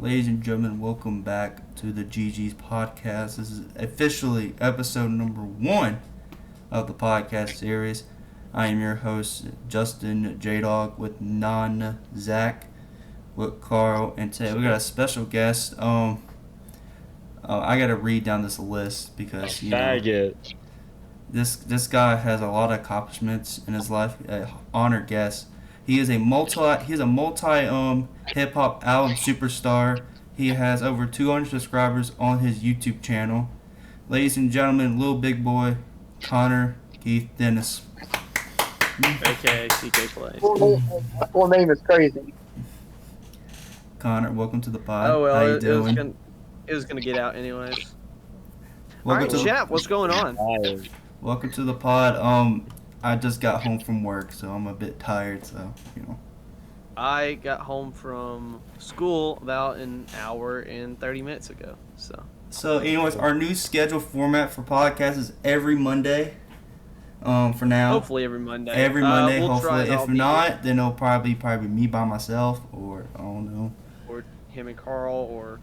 Ladies and gentlemen, welcome back to the GG's podcast. This is officially episode number 1 of the podcast series. I am your host, Justin J-Dog, with Zach, with Carl, and today we got a special guest. I got to read down this list because this guy has a lot of accomplishments in his life. Honored guest. He is a multi hip hop album superstar. He has over 200 subscribers on his YouTube channel. Ladies and gentlemen, little big boy, Connor Keith Dennis. AKA CK Play. Full name is crazy. Connor, welcome to the pod. Oh well, How you it doing? was gonna get out anyways. Welcome Alright, to chap, what's going on? welcome to the pod. I just got home from work, so I'm a bit tired. So I got home from school about an hour and 30 minutes ago. So, anyways, our new schedule format for podcast is every Monday. For now. Hopefully every Monday. Every Monday, we'll hopefully. try If not, then it'll probably be me by myself, or I don't know. or him and Carl, or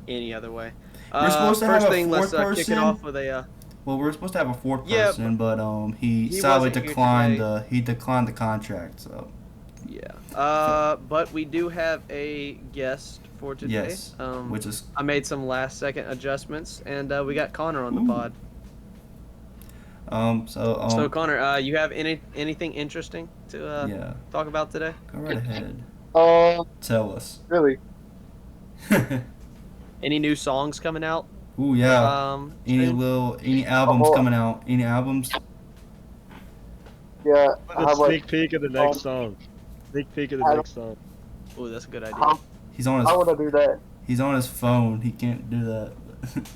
any other way. We're supposed to first have a thing, fourth let's kick it person. off with a. Well, we're supposed to have a fourth Yeah, person, but he sadly wasn't here declined today. he declined the contract. So Yeah. But we do have a guest for today. yes, which is I made some last second adjustments, and we got Connor on the Ooh. pod. So Connor, you have anything interesting to yeah, talk about today? go right ahead. Tell us. Really? Any new songs coming out? Ooh yeah. Soon? Any albums coming out? Any albums? Yeah. A sneak peek of the next song. Sneak peek of the next song. Ooh, that's a good idea. He's on How his would I do that? he's on his phone. He can't do that.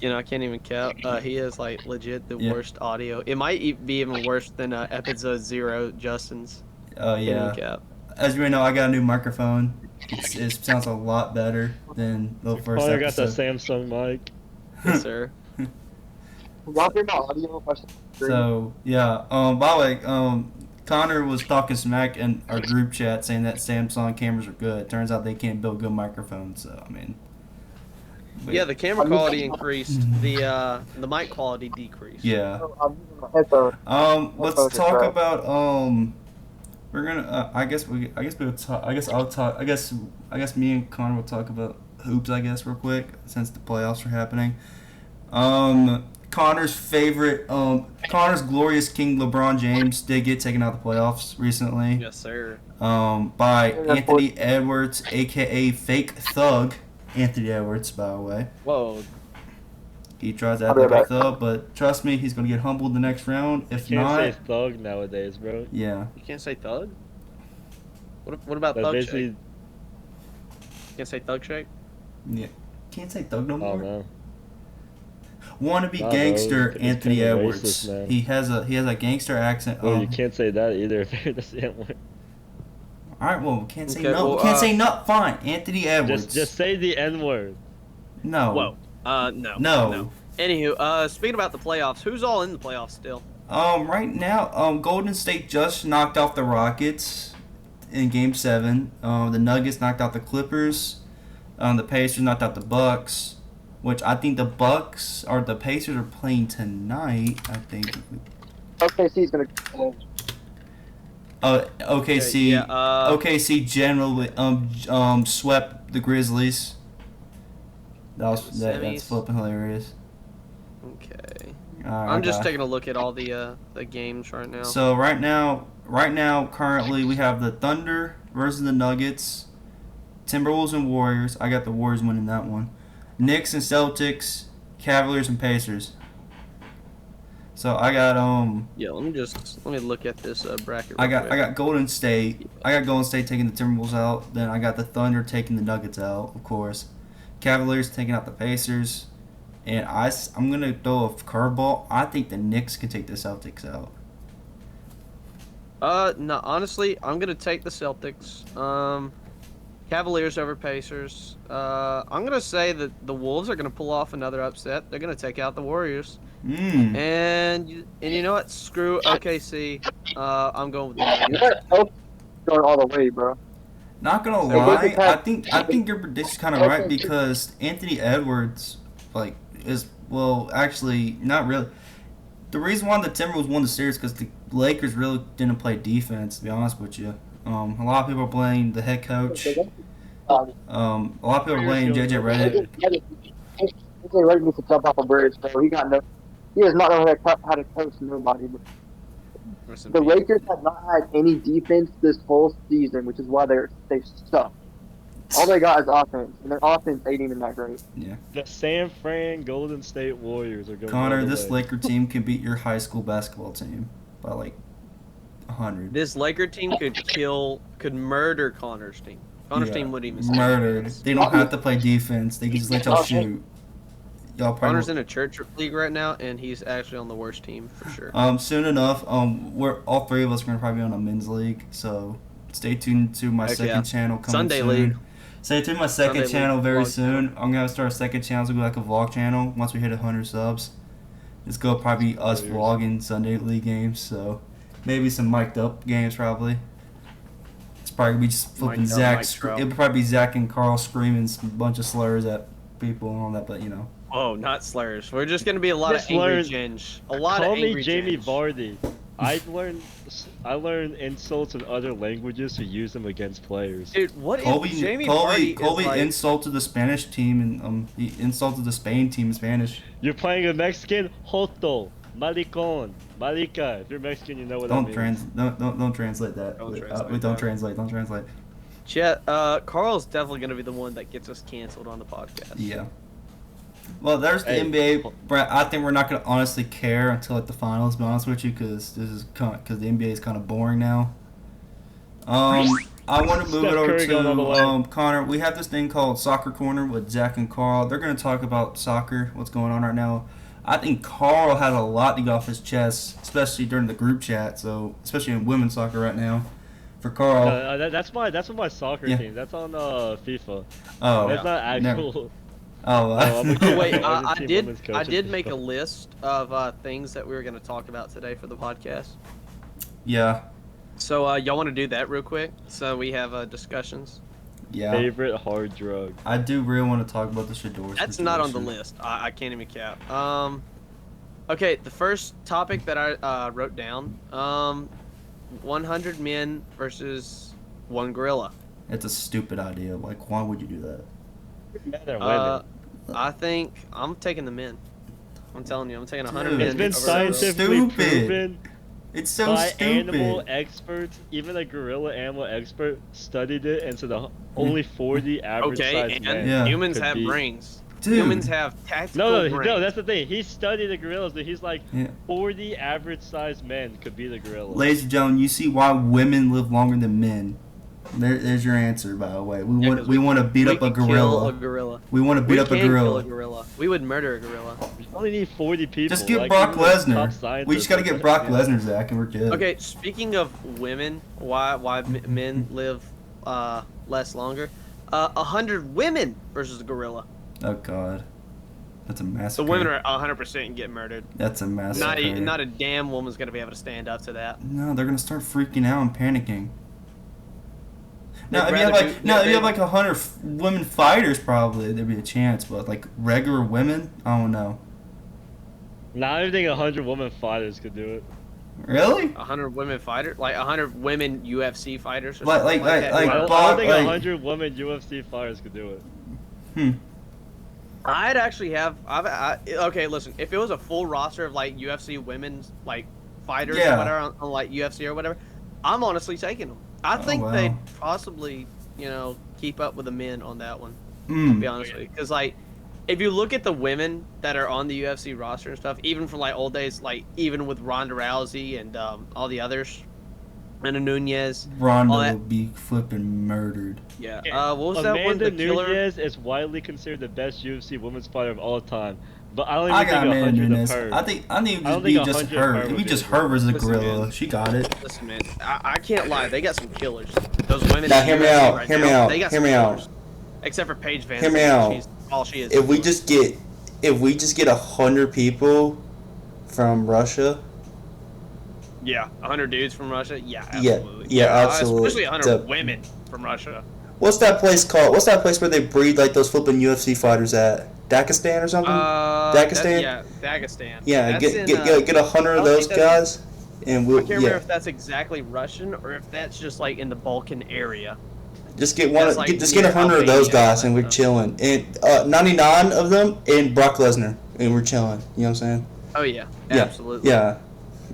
I can't even count. He is like legit the Yeah. worst audio. It might be even worse than episode 0, Justin's. Oh Can't yeah. even cap. As you may know, I got a new microphone. It sounds a lot better than the first I got the episode. Samsung mic. Yes, sir. Y'all hear my audio? So yeah. By the way, Connor was talking smack in our group chat saying that Samsung cameras are good. Turns out they can't build good microphones. So I mean. but- Yeah, the camera quality increased. The mic quality decreased. Yeah. I'm using my headphones. Let's Headphones are talk crap. about We're gonna. I guess we'll talk. I guess I'll talk. I guess me and Connor will talk about hoops. I guess real quick since the playoffs are happening. Connor's favorite. Connor's glorious king LeBron James did get taken out of the playoffs recently. Yes, sir. By Anthony Edwards, aka Fake Thug. Anthony Edwards, by the way. Whoa. He tries to I'll act be like a right thug, but trust me, he's gonna get humbled the next round. If Can't not, say thug nowadays, bro. yeah. You can't say thug? What about But thug shake? basically, You can't say thug shake? Yeah. Can't say thug no oh more. no. Wannabe Nah, bro, gangster it's Anthony kinda Edwards. racist, man. He has a gangster accent. Oh, you can't say that either. That's the N-word. All right, well, we can't say Okay, no. well, We can't say no. Fine, Anthony Edwards. Just say the N-word. no. Whoa. No. No. Anywho, speaking about the playoffs, who's all in the playoffs still? Right now, Golden State just knocked off the Rockets in Game 7. The Nuggets knocked out the Clippers. The Pacers knocked out the Bucks, which I think the Pacers are playing tonight. I think. OKC's gonna. OKC. Yeah, OKC generally swept the Grizzlies. That's Semis. flipping hilarious. Okay. Alright, I'm just okay. taking a look at all the games right now. So right now, currently we have the Thunder versus the Nuggets, Timberwolves and Warriors. I got the Warriors winning that one. Knicks and Celtics, Cavaliers and Pacers. So I got Yeah, let me look at this bracket. I real quick. got Golden State. I got Golden State taking the Timberwolves out. Then I got the Thunder taking the Nuggets out, of course. Cavaliers taking out the Pacers. And I'm going to throw a curveball. I think the Knicks can take the Celtics out. No, honestly, I'm gonna take the Celtics. Cavaliers over Pacers. I'm gonna say that the Wolves are gonna pull off another upset. They're gonna take out the Warriors. And you know what? Screw OKC. I'm going with the Nuggets. Going all the way, bro. Not gonna So lie, I think your prediction's kind of right because Anthony Edwards, like, is actually not really. The reason why the Timberwolves won the series because the Lakers really didn't play defense. To be honest with you, a lot of people are blaming the head coach. A lot of people are blaming JJ Redick. JJ Redick needs to jump off a bridge, so he does not know how to coach nobody. The Lakers have not had any defense this whole season, which is why they suck. All they got is offense, and their offense ain't even that great. Yeah. The San Fran Golden State Warriors are going. Connor, this Laker team can beat your high school basketball team by like 100. This Laker team could murder Connor's team. Connor's team wouldn't even murdered. They don't have to play defense. They can just let y'all shoot. Connor's in a church league right now, and he's actually on the worst team for sure. Soon enough, we're all three of us are gonna probably be on a men's league. So stay tuned to my second channel coming Sunday soon. league. Stay tuned to my second Sunday channel league very vlog soon. I'm gonna start a second channel. It's gonna be like a vlog channel once we hit 100 subs. It's gonna probably be us vlogging Sunday league games. So maybe some mic'd up games probably. It's probably gonna be just flipping Zach. It'll probably be Zach and Carl screaming a bunch of slurs at people and all that, but you know. Oh, not slurs. We're just gonna be a lot of angry ginge. A lot of angry Call me Jamie ginge. Vardy. I learned insults in other languages to use them against players. Dude, what if Jamie Vardy Colby is like... insulted the Spanish team and he insulted the Spain team in Spanish. You're playing a Mexican, joto, maricon, marica. If you're Mexican, you know what that means. Don't translate that. Don't translate. Chet, Carl's definitely gonna be the one that gets us canceled on the podcast. Yeah. Well, there's the NBA. Brett, I think we're not gonna honestly care until like the finals. To be honest with you, because the NBA is kind of boring now. I want to move it over to Connor. We have this thing called Soccer Corner with Zach and Carl. They're gonna talk about soccer, what's going on right now. I think Carl had a lot to get off his chest, especially during the group chat. So, especially in women's soccer right now. For Carl, that's my soccer team. That's on FIFA. Oh, that's not actual. Wait, I did make a list of things that we were going to talk about today for the podcast. Yeah. So y'all want to do that real quick so we have discussions? Yeah. Favorite hard drug. I do really want to talk about the Shador. That's not on the list. I can't even cap. Okay, the first topic that I wrote down, 100 men versus 1 gorilla. It's a stupid idea. Like, why would you do that? Men or women? I think I'm taking the men. I'm telling you, I'm taking 100 men. It's been scientifically proven. It's so by stupid. Animal experts, even a gorilla animal expert studied it and said only 40 average size men. Humans have brains. Dude. Humans have tactical brains. No, that's the thing. He studied the gorillas, and he's like, 40 average size men could be the gorilla. Ladies and gentlemen, you see why women live longer than men. There's your answer, by the way. We want to beat up a gorilla. We want to beat up a gorilla. We would murder a gorilla. We only need 40 people. Just get Brock Lesnar. We just got to get Brock Lesnar, Zach, and we're good. Okay, speaking of women, why men live less longer? 100 women versus a gorilla. Oh, God. That's a massacre. The women are 100% get murdered. That's a massacre. Not a damn woman's going to be able to stand up to that. No, they're going to start freaking out and panicking. Now, if you have like 100 women fighters, probably there'd be a chance. But like regular women, I don't know. Nah, I don't think 100 women fighters could do it. Really? 100 women fighters, like 100 women UFC fighters, or like that. I don't think 100 women UFC fighters could do it. I'd actually have. Okay, listen. If it was a full roster of like UFC women's like fighters or whatever on like UFC or whatever, I'm honestly taking them. I think they'd possibly, keep up with the men on that one. To be honest with you, because like, if you look at the women that are on the UFC roster and stuff, even from like old days, like even with Ronda Rousey and all the others, and Nunez. Ronda would be flipping murdered. Yeah. What was that one? Amanda Nunez is widely considered the best UFC women's fighter of all time. But I don't even think Amanda Nunez. I think it would be just her. It'd be just her versus a gorilla. Man. She got it. Listen, man. I can't lie. They got some killers. Those women. Now hear me out. Hear me out. They got hear me out. Except for Paige Van. Hear me out. She's all she is. If we just get 100 people from Russia. Yeah, 100 dudes from Russia. Yeah, absolutely. Yeah, absolutely. Especially 100 women. from Russia. What's that place called? What's that place where they breed like those flipping UFC fighters at? Dagestan or something? Dagestan? Yeah, Dagestan. Yeah, That's get 100 of those guys, and we'll. I can't remember if that's exactly Russian or if that's just like in the Balkan area. Just get one. Like Just get 100 of those guys, and we're chilling. And 99 of them, and Brock Lesnar, and we're chilling. You know what I'm saying? Oh yeah, absolutely. Yeah.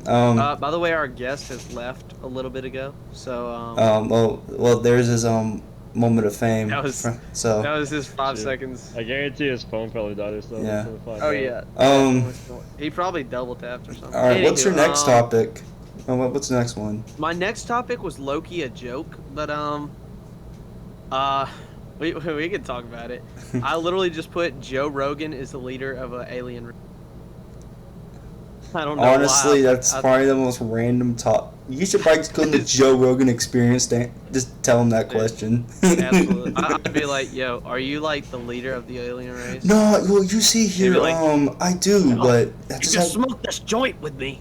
By the way, our guest has left a little bit ago, so. Well, there's his moment of fame. That was his 5 seconds. I guarantee his phone probably died or something. Yeah. Oh yeah. He probably double tapped or something. All right. What's your next topic? What's the next one? My next topic was Loki a joke, but we can talk about it. I literally just put Joe Rogan is the leader of an alien. I don't know. Honestly, that's probably the most random top. You should probably go to the Joe Rogan Experience. Just tell him that question. Absolutely. I'd be like, yo, are you like the leader of the alien race? No, well, you see here, like, I do, no, but you just smoke this joint with me.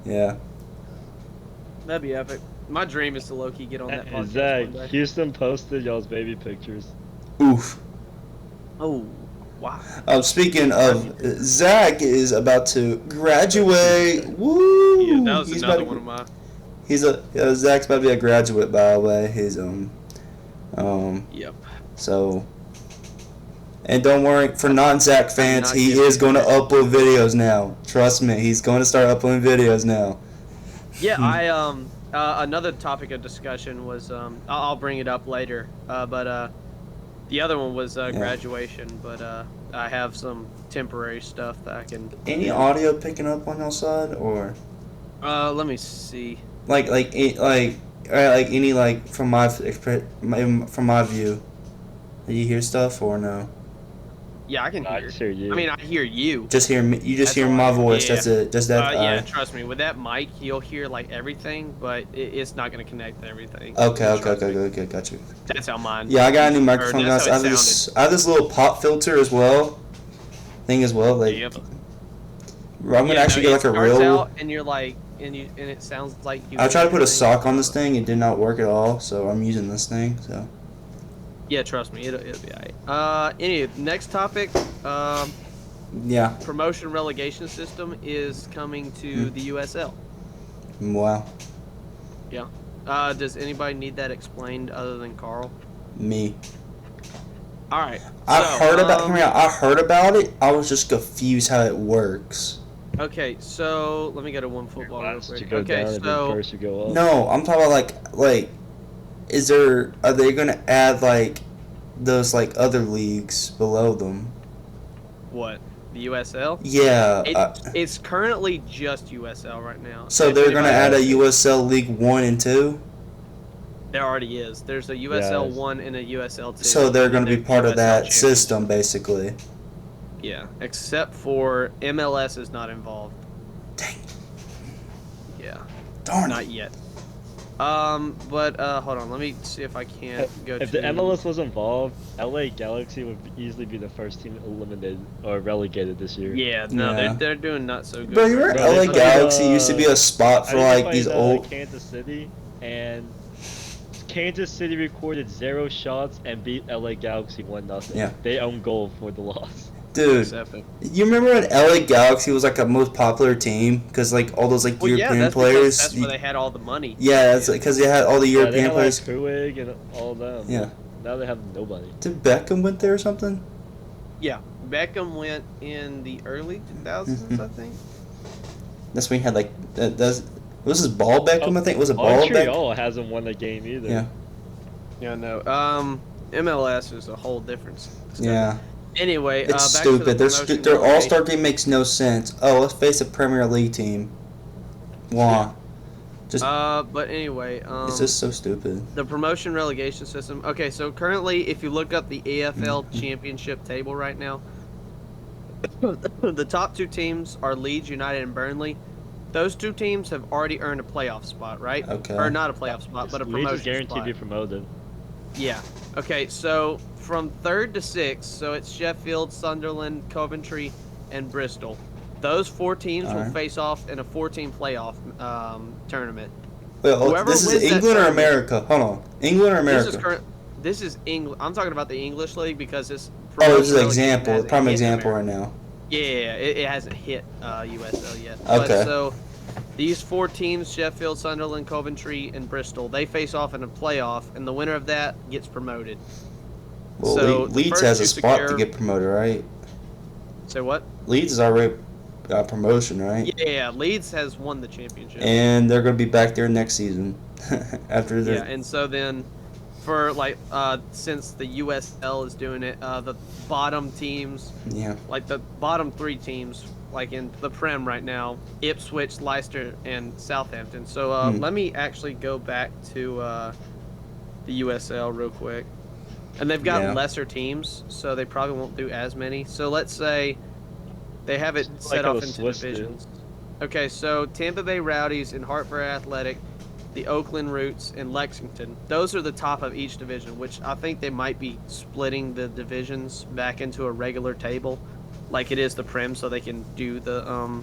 Yeah. That'd be epic. My dream is to low-key get on that podcast. Zach, Houston posted y'all's baby pictures. Oof. Oh, wow. Speaking of, Zach is about to graduate. Woo! Yeah, that was another one of my. Zach's about to be a graduate, by the way. He's Yep. So. And don't worry, for non-Zach fans, he is going to upload videos now. Trust me, he's going to start uploading videos now. Yeah, another topic of discussion was, I'll bring it up later, but the other one was graduation, but I have some temporary stuff that I can... Any audio picking up on your side, or? Let me see. Like any, like, from my view, do you hear stuff, or no? Yeah, I can hear. I just hear you. I mean, I hear you. Just hear me. You just hear my voice. Yeah. That's it. Just that. Yeah, trust me. With that mic, you'll hear like everything, but it's not gonna connect to everything. Okay. Got you. That's how mine. Yeah, I got a new microphone. That's Guys. I have this little pop filter as well. Like, Yep. I'm gonna actually get like a real. Out and you're like, and it sounds like you. I tried to put a sock on this thing. It did not work at all. So I'm using this thing. So. Yeah, trust me, it'll be alright. Anyway, next topic. Yeah. Promotion relegation system is coming to the USL. Wow. Yeah. Does anybody need that explained other than Carl? Me. All right. I heard about it. I was just confused how it works. Okay, so let me go to one football real quick. Okay, first you go up. No, I'm talking about like. Are they gonna add like those like other leagues below them? What? The USL? Yeah. It's currently just USL right now. So they're gonna add a USL League 1 and 2? There already is. There's a USL 1 and a USL 2. So they're gonna be part of that system, basically. Yeah, except for MLS is not involved. Dang. Yeah. Darn. Not yet. But hold on, let me see if I can't go to... If the MLS was involved, LA Galaxy would easily be the first team eliminated or relegated this year. Yeah, no, they're doing not so good. Bro, you remember LA Galaxy used to be a spot for like these old... Kansas City, and Kansas City recorded 0 shots and beat LA Galaxy 1-0. Yeah. They own goal for the loss. Dude, you remember when LA Galaxy was like a most popular team because like all those like European players. That's where they had all the money. Yeah, that's because they had all the European players. Like Kruig and all them. Yeah. Now they have nobody. Did Beckham went there or something? Yeah, Beckham went in the early 2000s, I think. That's when he had like was this Ball Beckham? I think was it Ball Beckham? Montreal hasn't won a game either. Yeah. Yeah, no. MLS is a whole different stuff. Yeah. Anyway, it's back stupid. To their All-Star game makes no sense. Oh, let's face a Premier League team. Why? Just. But anyway, it's just so stupid. The promotion relegation system. Okay, so currently, if you look up the AFL Championship table right now, the top 2 teams are Leeds United and Burnley. Those 2 teams have already earned a playoff spot, right? Okay. Or not a playoff spot, but a promotion Leeds is guaranteed spot. to be promoted. Yeah. Okay, so from 3rd to 6th, so it's Sheffield, Sunderland, Coventry, and Bristol. Those 4 teams will face off in a 4-team playoff tournament. Wait, Whoever this is wins that England or tournament- America? Hold on. England or America? This is England. I'm talking about the English league because this. Oh, this is an promotion example. hasn't Prime hit example America. right now. Yeah, it hasn't hit USL yet. Okay. But so these 4 teams, Sheffield, Sunderland, Coventry, and Bristol, they face off in a playoff, and the winner of that gets promoted. Well, So the Leeds first has a to spot secure- to get promoted, right? Say what? Leeds is already promotion, right? Yeah, Leeds has won the championship. And they're going to be back there next season. After the Yeah, and so then for like since the USL is doing it, the bottom teams, yeah. like the bottom 3 teams, like in the Prem right now, Ipswich, Leicester, and Southampton. So let me actually go back to the USL real quick. And they've got lesser teams, so they probably won't do as many. So let's say they have it set off into divisions. Okay, so Tampa Bay Rowdies and Hartford Athletic, the Oakland Roots, and Lexington. Those are the top of each division, which I think they might be splitting the divisions back into a regular table, like it is the Prem, so they can do the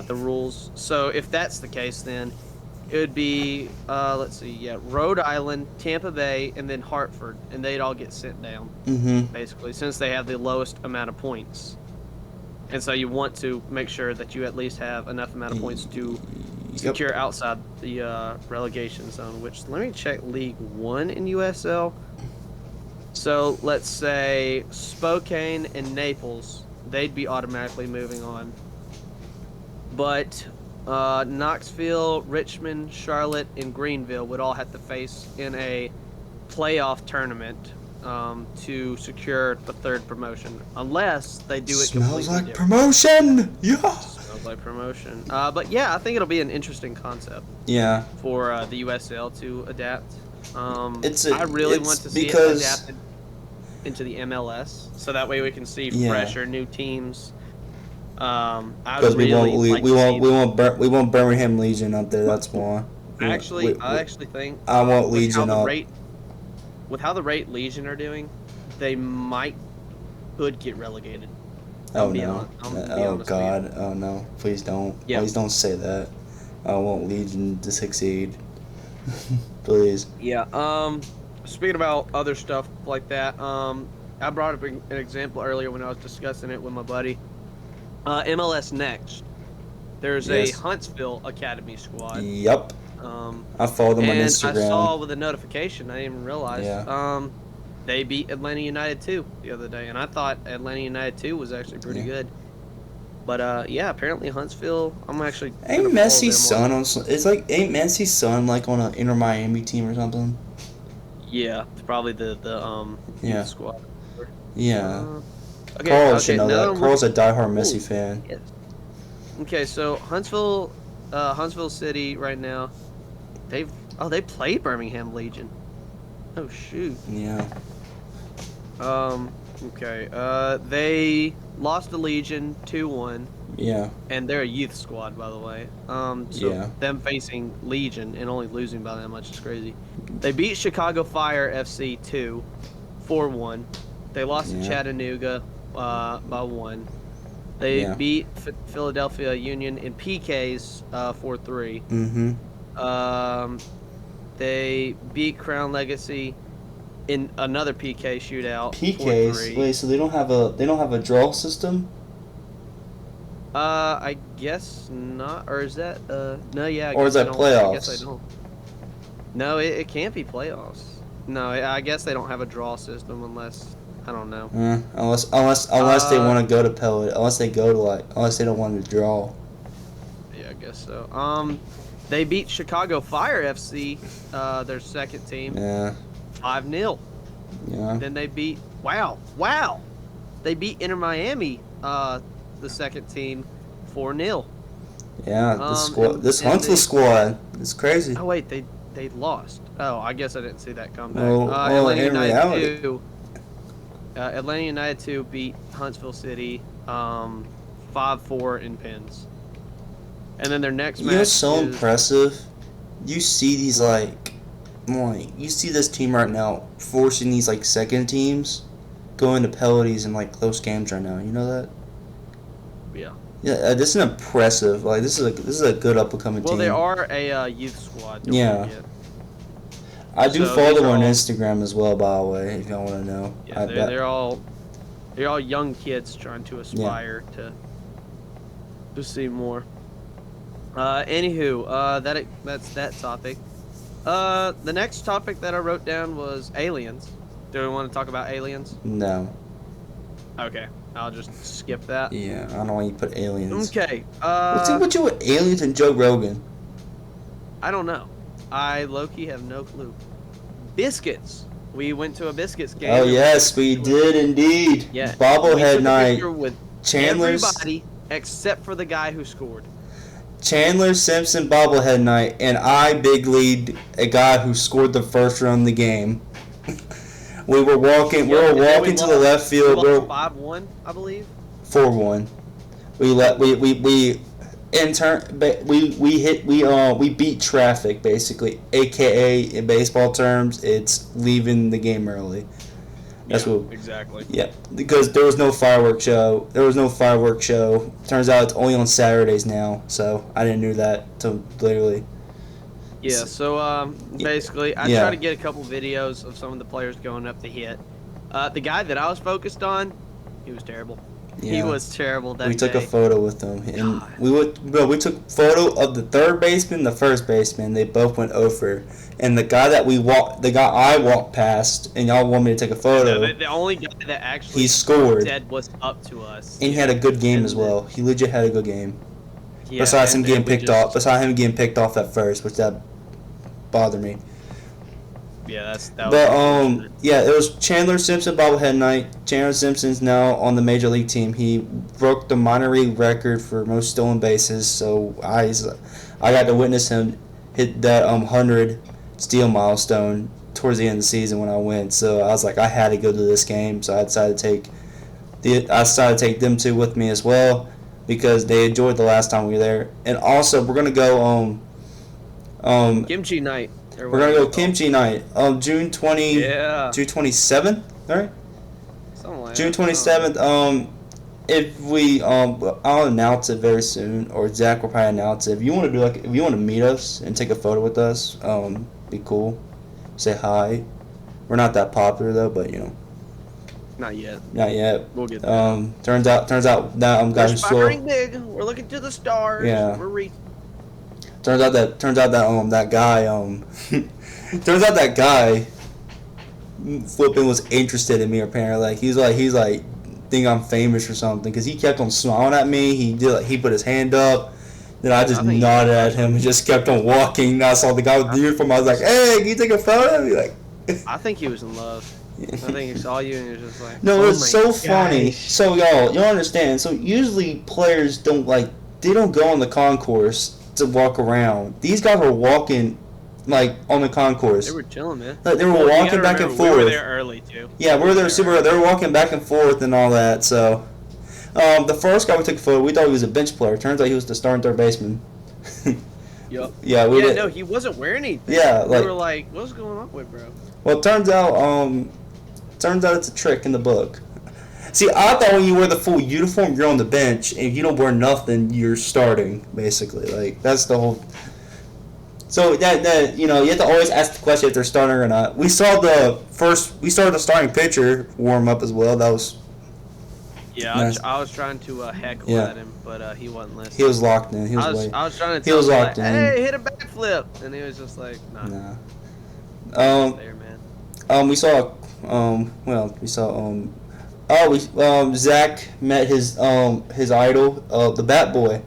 rules. So if that's the case, then it would be let's see, Rhode Island, Tampa Bay, and then Hartford, and they'd all get sent down, basically, since they have the lowest amount of points. And so you want to make sure that you at least have enough amount of points to secure outside the relegation zone, which let me check League 1 in USL. So let's say Spokane and Naples, they'd be automatically moving on. But Knoxville, Richmond, Charlotte, and Greenville would all have to face in a playoff tournament to secure the 3rd promotion, unless they do it Smells completely like different. promotion! Yeah! Smells like promotion. But yeah, I think it'll be an interesting concept Yeah. for the USL to adapt. I really want to see it adapted into the MLS, so that way we can see fresher, new teams. Because we want Birmingham Legion up there. That's why. I actually think I want Legion up. With how the rate Legion are doing, they could get relegated. Oh no! Oh God! Oh no! Please don't! Yeah. Please don't say that. I want Legion to succeed. Please. Yeah. Speaking about other stuff like that, I brought up an example earlier when I was discussing it with my buddy. MLS Next. There's a Huntsville Academy squad. Yep. I follow them on Instagram. And I saw with a notification, I didn't even realize, Yeah. They beat Atlanta United 2 the other day, and I thought Atlanta United 2 was actually pretty good. But yeah, apparently Huntsville, I'm actually Ain't Messi's son on? It's like ain't Messi's son like on an Inter Miami team or something? Yeah, it's probably the youth squad. Yeah. Okay, Carl should know that. Carl's a diehard Messi fan. Yes. Okay, so Huntsville City right now, they played Birmingham Legion. Oh shoot. Yeah. Okay. They lost to Legion 2-1. Yeah. And they're a youth squad, by the way. So them facing Legion and only losing by that much is crazy. They beat Chicago Fire FC 4-1. They lost to Chattanooga by 1. They beat Philadelphia Union in PKs 4-3. Mm-hmm. They beat Crown Legacy in another PK shootout. PKs. 4-3. Wait, so they don't have a draw system? I guess not. Or is that no? Yeah. Or is that playoffs? I guess I don't. No, it can't be playoffs. No, I guess they don't have a draw system unless I don't know. Unless they want to go to pellet. Unless they don't want to draw. Yeah, I guess so. They beat Chicago Fire FC, their second team. Yeah. 5-0. Yeah. Then they beat They beat Inter Miami, the second team, 4-0. Yeah, this Huntsville squad is crazy. Oh wait, they lost. Oh, I guess I didn't see that comeback. Well, Atlanta in United reality. 2. Atlanta United 2 beat Huntsville City 5-4 in pins. And then their next match so impressive. You see these you see this team right now forcing these second teams going to penalties in close games right now. You know that? Yeah. Yeah, this is impressive. Like this is a good up and coming team. Well, they are a youth squad. Don't Yeah. forget. I do So follow these them are on all- Instagram as well, by the way, if y'all want to know. Yeah, they're all young kids trying to aspire to see more. Anywho, that's that topic. The next topic that I wrote down was aliens. Do we want to talk about aliens? No. Okay, I'll just skip that. Yeah, I don't know why you put aliens. Okay. What's you with aliens and Joe Rogan? I don't know. I low-key have no clue. Biscuits. We went to a Biscuits game. Oh yes, we did indeed. Yeah. Bobblehead night. Picture with Chandler's everybody except for the guy who scored. Chandler Simpson bobblehead night, and I big lead a guy who scored the first run of the game. We were walking to the left field. We lost 5-1, I believe. 4-1. We beat traffic basically, aka in baseball terms, it's leaving the game early. That's what exactly. Yeah, because there was no fireworks show. Turns out it's only on Saturdays now, so I didn't know that till literally. Yeah, so basically, I tried to get a couple videos of some of the players going up to hit. The guy that I was focused on, he was terrible. Yeah. He was terrible that We took day. a photo with him, and we took photo of the third baseman, the first baseman. They both went over, and the guy I walked past, and y'all want me to take a photo. No, the only guy that actually He scored. said was up to us. And he had a good game And as well. He legit had a good game. Yeah, Besides him and getting we picked just- off. Besides him getting picked off at first, which that bothered me. Yeah, that was But unfortunate. yeah, it was Chandler Simpson bobblehead night. Chandler Simpson's now on the major league team. He broke the minor league record for most stolen bases. So I got to witness him hit that 100 steal milestone towards the end of the season when I went. So I was like, I had to go to this game. So I decided to take them two with me as well because they enjoyed the last time we were there. And also we're gonna go Kimchi night. or we're gonna whatever go it's called. kimchi night June 20. Yeah. June 27th, right? Something like June that. 27th. If we I'll announce it very soon, or Zach will probably announce it. If you want to meet us and take a photo with us, be cool. Say hi. We're not that popular though, but Not yet. not yet. We'll get there. Turns out that We're guy who's slow. aspiring big. We're looking to the stars. Yeah. We're reaching. Turns out that that guy turns out that guy flipping was interested in me apparently. Like he's like think I'm famous or something because he kept on smiling at me. He put his hand up. Then I just nodded at him and just kept on walking. And I saw the guy with the uniform. I was like, "Hey, can you take a photo?" He's like, I think he was in love. I think he saw you and he was just like, No, oh it's my so gosh. funny. So y'all understand. So usually players don't go on the concourse to walk around. These guys were walking on the concourse. They were chilling, man. Like, they were Well, you walking gotta back and remember, We were forth. there early too. Yeah, we were there super early. They were walking back and forth and all that. So, the first guy we took a photo, we thought he was a bench player. Turns out he was the starting third baseman. Yep. Yeah, No, he wasn't wearing anything. Yeah, we were like, what's going on with bro? Well, it turns out it's a trick in the book. See, I thought when you wear the full uniform, you're on the bench, and if you don't wear nothing, you're starting, basically. Like, that's the whole... So, that you have to always ask the question if they're starting or not. We started the starting pitcher warm-up as well. That was... Yeah, Nice. I was trying to heckle Yeah. at him, but he wasn't listening. He was locked in. I was trying to He tell was him, locked like, in. hey, hit a backflip, and he was just like, nah. There, man. We saw... Zach met his idol, the Bat Boy.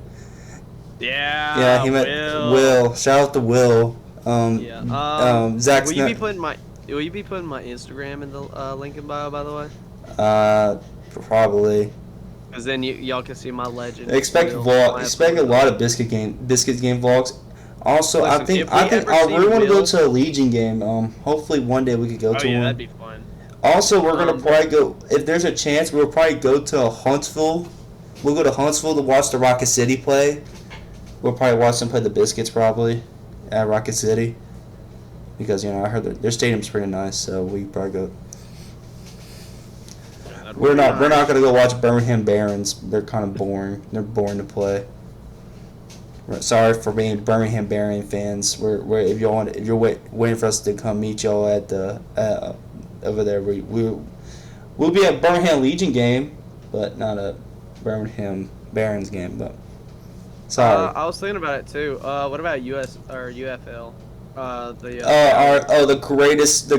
Yeah. Yeah, he met Will. Shout out to Will. Zach's Will you be putting my Instagram in the link in bio, by the way? Probably. Because then y'all can see my legend. Expect a lot of Biscuits game vlogs. Also, Listen, I think if we ever I see really want to go Will- to a Legion game. Hopefully one day we could go Oh to yeah, one. that'd be fun. Also, we're gonna probably go if there's a chance. We'll probably go to Huntsville. We'll go to Huntsville to watch the Rocket City play. We'll probably watch them play the Biscuits probably at Rocket City because I heard their stadium's pretty nice, so we probably go. Yeah, We're not gonna go watch Birmingham Barons. They're kind of boring. They're boring to play. Sorry for being Birmingham Baron fans. If you're waiting for us to come meet y'all at the over there, we'll be at Birmingham Legion game, but not a Birmingham Barons game. But sorry. I was thinking about it too. What about US or UFL? The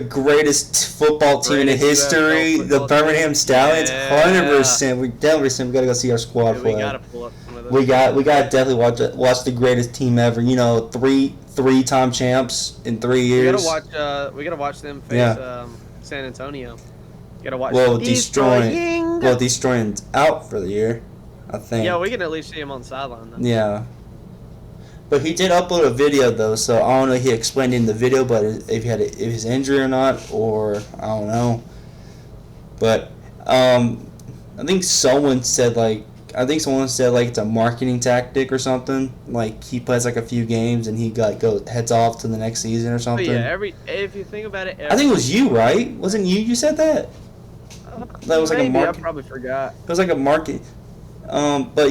greatest football team in history, the Birmingham Stallions, 100%. We gotta go see our squad play. We gotta pull up some of those. We gotta definitely watch the greatest team ever. You know, three-time champs in 3 years. We gotta watch them face San Antonio. Gotta watch. Destroying's out for the year, I think. Yeah, we can at least see him on the sideline though. Yeah. But he did upload a video though, so I don't know if he explained in the video, but if his injury or not, or I don't know. But I think someone said it's a marketing tactic or something. Like he plays like a few games and he heads off to the next season or something. But yeah, if you think about it, I think it was you, right? Wasn't you? You said that. That was like a market. I probably forgot. It was like a market. But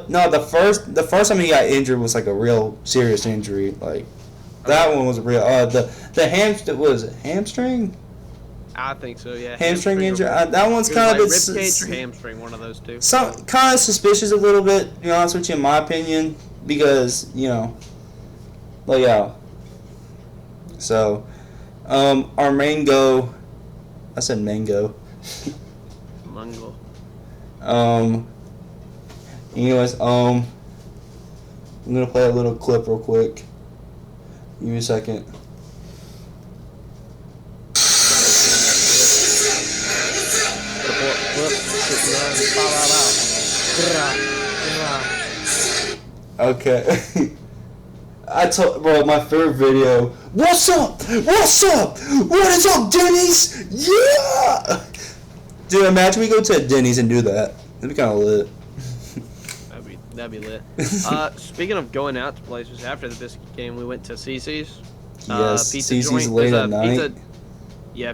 no, the first time he got injured was like a real serious injury. Like that one was real. Hamstring? I think so. Yeah. Hamstring injury. That one's kind of ribcage or hamstring, one of those two. Some kind of suspicious a little bit. To be honest with you, in my opinion, because but yeah. So, our mango. I said mango. Mango. Anyways, I'm gonna play a little clip real quick. Give me a second. Okay. I told my favorite video. What's up? What's up? What is up, Denny's? Yeah. Dude, imagine we go to a Denny's and do that. That'd be kind of lit. That'd be lit. Speaking of going out to places, after the biscuit game, we went to CC's. Yes, pizza CC's joint. late at night.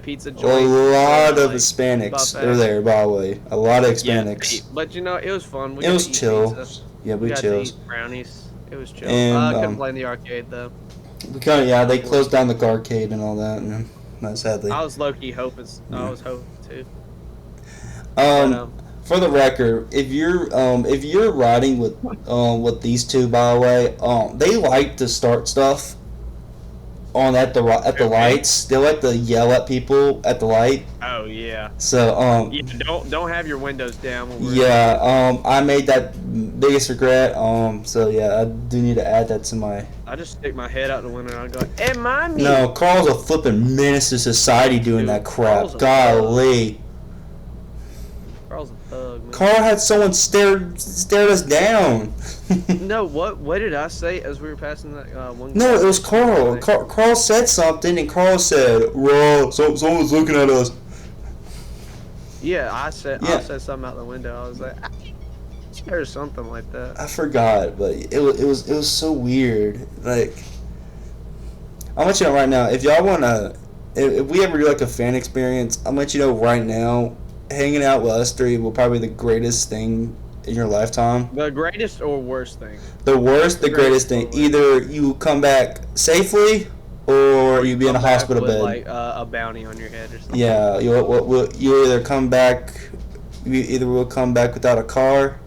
Pizza joint. A lot of Hispanics are there, by the way. A lot of Hispanics. Yeah, but it was fun. It was chill. Pizza. Yeah, we got chilled. to eat brownies. It was chill. And, couldn't play in the arcade though. They closed down the arcade and all that, and not sadly. I was low key hoping. I was hoping too. For the record, if you're riding with these two, by the way, they like to start stuff at the lights. They like to yell at people at the light. Oh yeah. So don't have your windows down. I made that biggest regret. So yeah, I do need to add that to my. I just stick my head out the window and I go, "Am I me?" No, Carl's a flipping menace to society doing that crap. Golly. Carl's a thug, man. Carl had someone stared us down. No, what did I say as we were passing that one? No, it was Carl. Carl said something, and Carl said, "Bro, someone's looking at us." Yeah, I said something out the window. I was like, or something like that. I forgot, but it was so weird. Like, I'll let you know right now. If y'all wanna, if we ever do like a fan experience, I'll let you know right now. Hanging out with us three will probably be the greatest thing in your lifetime. The greatest or worst thing? The greatest thing. Either you come back safely, or you be in a hospital bed. Like a bounty on your head or something. Yeah, you either come back. We'll come back without a car.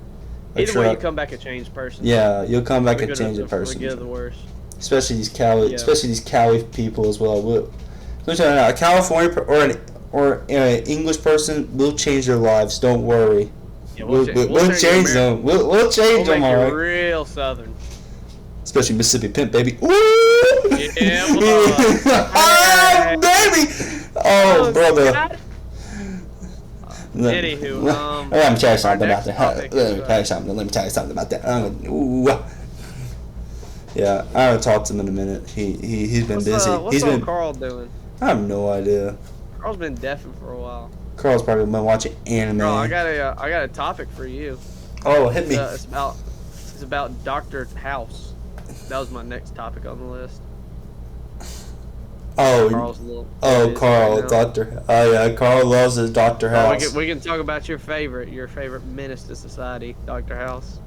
Either way, you come back a changed person. Yeah, you'll come back a changed person. For the worst. Especially these Cali people as well. A California or an English person will change their lives. Don't worry. Yeah, we'll change them. We'll change them. All right. Real Southern. Especially Mississippi Pimp, baby. Ooh! Yeah, oh, baby! Oh, brother. Anywho, let me tell you something about that. Let me tell you something about that. Yeah, I haven't talked to him in a minute. He's been busy. What's Carl doing? I have no idea. Carl's been deafing for a while. Carl's probably been watching anime. Carl, I got a topic for you. Oh, hit me. It's about Dr. House. That was my next topic on the list. Oh, Carl's a little oh, busy Carl, right now. Doctor. Oh yeah, Carl loves his Doctor Oh, House. we can talk about your favorite menace to society, Doctor House.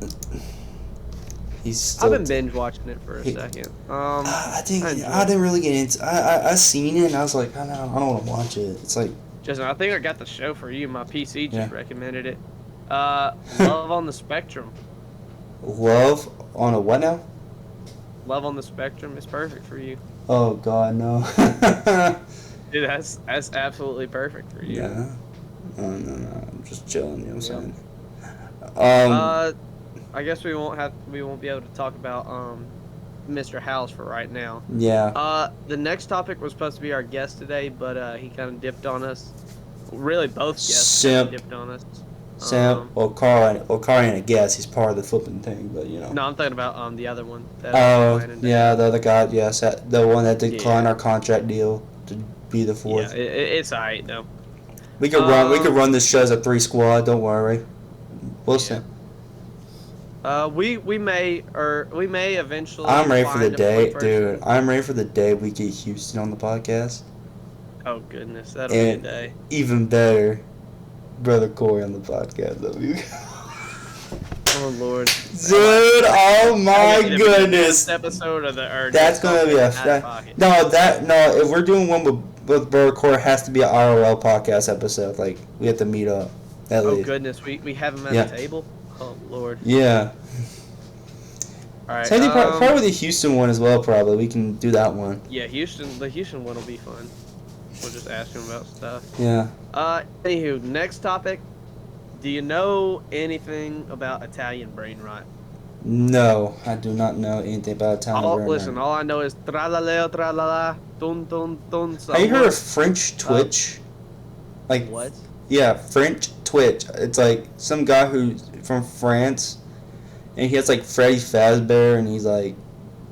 He's still. I've been binge watching it for a second. I I didn't really get into. I seen it and I was like, I don't want to watch it. It's like. Justin, I think I got the show for you. My PC just Yeah. recommended it. Love on the Spectrum. Love on a what now? Love on the Spectrum is perfect for you. Oh God, no. Dude, that's absolutely perfect for you. Yeah. No. I'm just chilling. You know what I'm Yep. saying? I guess we won't be able to talk about Mr. House for right now. Yeah. The next topic was supposed to be our guest today, but he kind of dipped on us. Really, both guests kinda dipped on us. Sam. Carl ain't a guest. He's part of the flipping thing, but you know. No, I'm talking about the other one. Oh, yeah, the other guy. Yes, the one that declined Yeah. our contract deal to be the fourth. Yeah, it's alright though. We could run this show as a 3 squad. Don't worry. We'll see. We may eventually. I'm ready for the find a day, person. dude. I'm ready for the day we get Houston on the podcast. Oh goodness, that'll be a day. Even better, brother Corey on the podcast. Oh Lord, dude! Oh my goodness! Episode of the that's gonna be no. If we're doing one with brother Corey, it has to be an IRL podcast episode. Like we have to meet up. At least. Goodness, we have him at the table. Oh Lord. Yeah. All right. Same thing, probably the Houston one as well. Probably we can do that one. Yeah, the Houston one will be fun. We'll just ask him about stuff. Yeah. Anywho, next topic. Do you know anything about Italian brain rot? No, I do not know anything about Italian brain rot. Listen, all I know is tralaleo tralala, tun tun tun. Have you heard of French Twitch? Like what? Yeah, French Twitch. It's like some guy who's from France, and he has like Freddy Fazbear, and he's like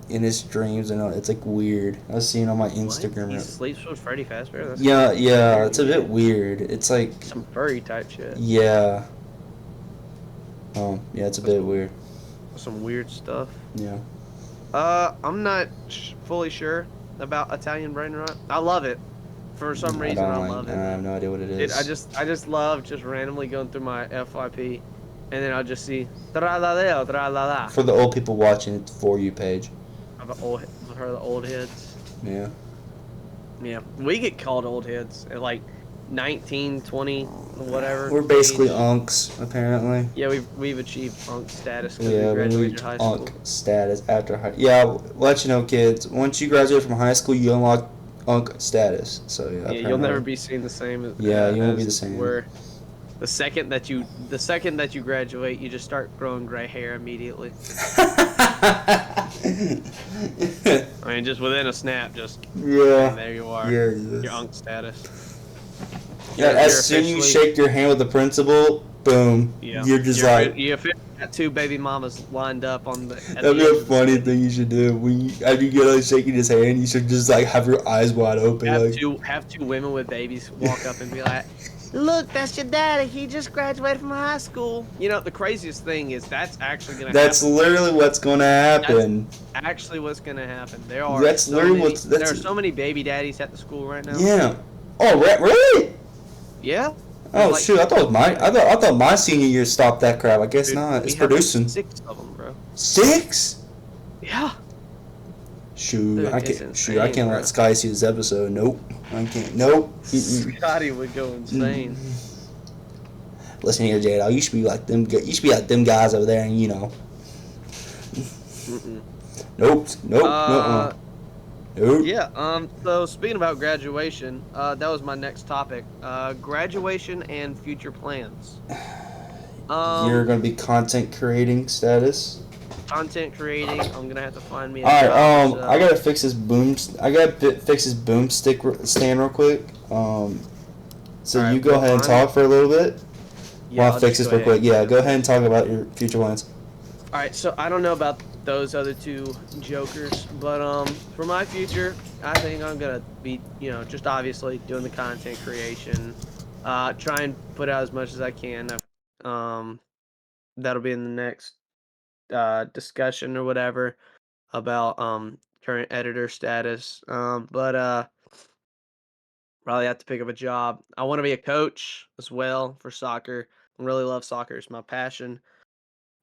in his dreams, and it's like weird. I was seeing on my Instagram. What? He sleeps with Freddy Fazbear? That's yeah, it's a bit weird. It's like some furry type shit. Yeah. Yeah, it's a bit weird. Some weird stuff. Yeah. I'm not fully sure about Italian brain rot. I love it. For some reason, I love it. I have no idea what it is. I just love just randomly going through my FYP, and then I'll just see tra-la-leo, tra-la-la. For the old people watching, it's For You page. For the old heads. Yeah. Yeah, we get called old heads at like 19, 20, whatever. We're basically unks, apparently. Yeah, we've achieved unk status because Yeah, we graduated we high school. unk status after high. Yeah, we'll let you know, kids. Once you graduate from high school, you unlock unk status. So yeah, you'll never be seen the same. You won't be the same. Where the second that you graduate, you just start growing gray hair immediately. I mean, just within a snap, just there you are. Yeah, your unk status. Yeah, as soon as you shake your hand with the principal, boom. Yeah. You're just like you got two baby mamas lined up on the. That'd be a funny thing you should do. After you get like shaking his hand, you should just like have your eyes wide open. Have two women with babies walk up and be like, "Look, that's your daddy. He just graduated from high school." You know, the craziest thing is that's actually gonna. That's happen. Literally what's gonna happen. That's actually what's gonna happen. There are. There are so many baby daddies at the school right now. Yeah. Oh, really? Yeah. Oh shoot! I thought my senior year stopped that crap. I guess not. It's producing. 6 of them, bro. 6? Yeah. Shoot, Dude, I can't let Sky see this episode. Nope, I can't. Nope. Scotty would go insane. Listen here, J-Dog. You should be like them. You should be like them guys over there, and you know. Nope. Nope. Yeah. So speaking about graduation, that was my next topic. Graduation and future plans. You're gonna be content creating status. Content creating. I'm gonna have to find me. All right. I gotta fix this boomstick stand real quick. So right, you go ahead and talk for a little bit. Yeah, I'll fix this real quick. Yeah, go ahead and talk about your future plans. All right. So I don't know about those other two jokers, but for my future, I think I'm gonna be, just obviously doing the content creation, try and put out as much as I can. That'll be in the next discussion or whatever about current editor status. But Probably have to pick up a job. I want to be a coach as well for soccer. I really love soccer. It's my passion.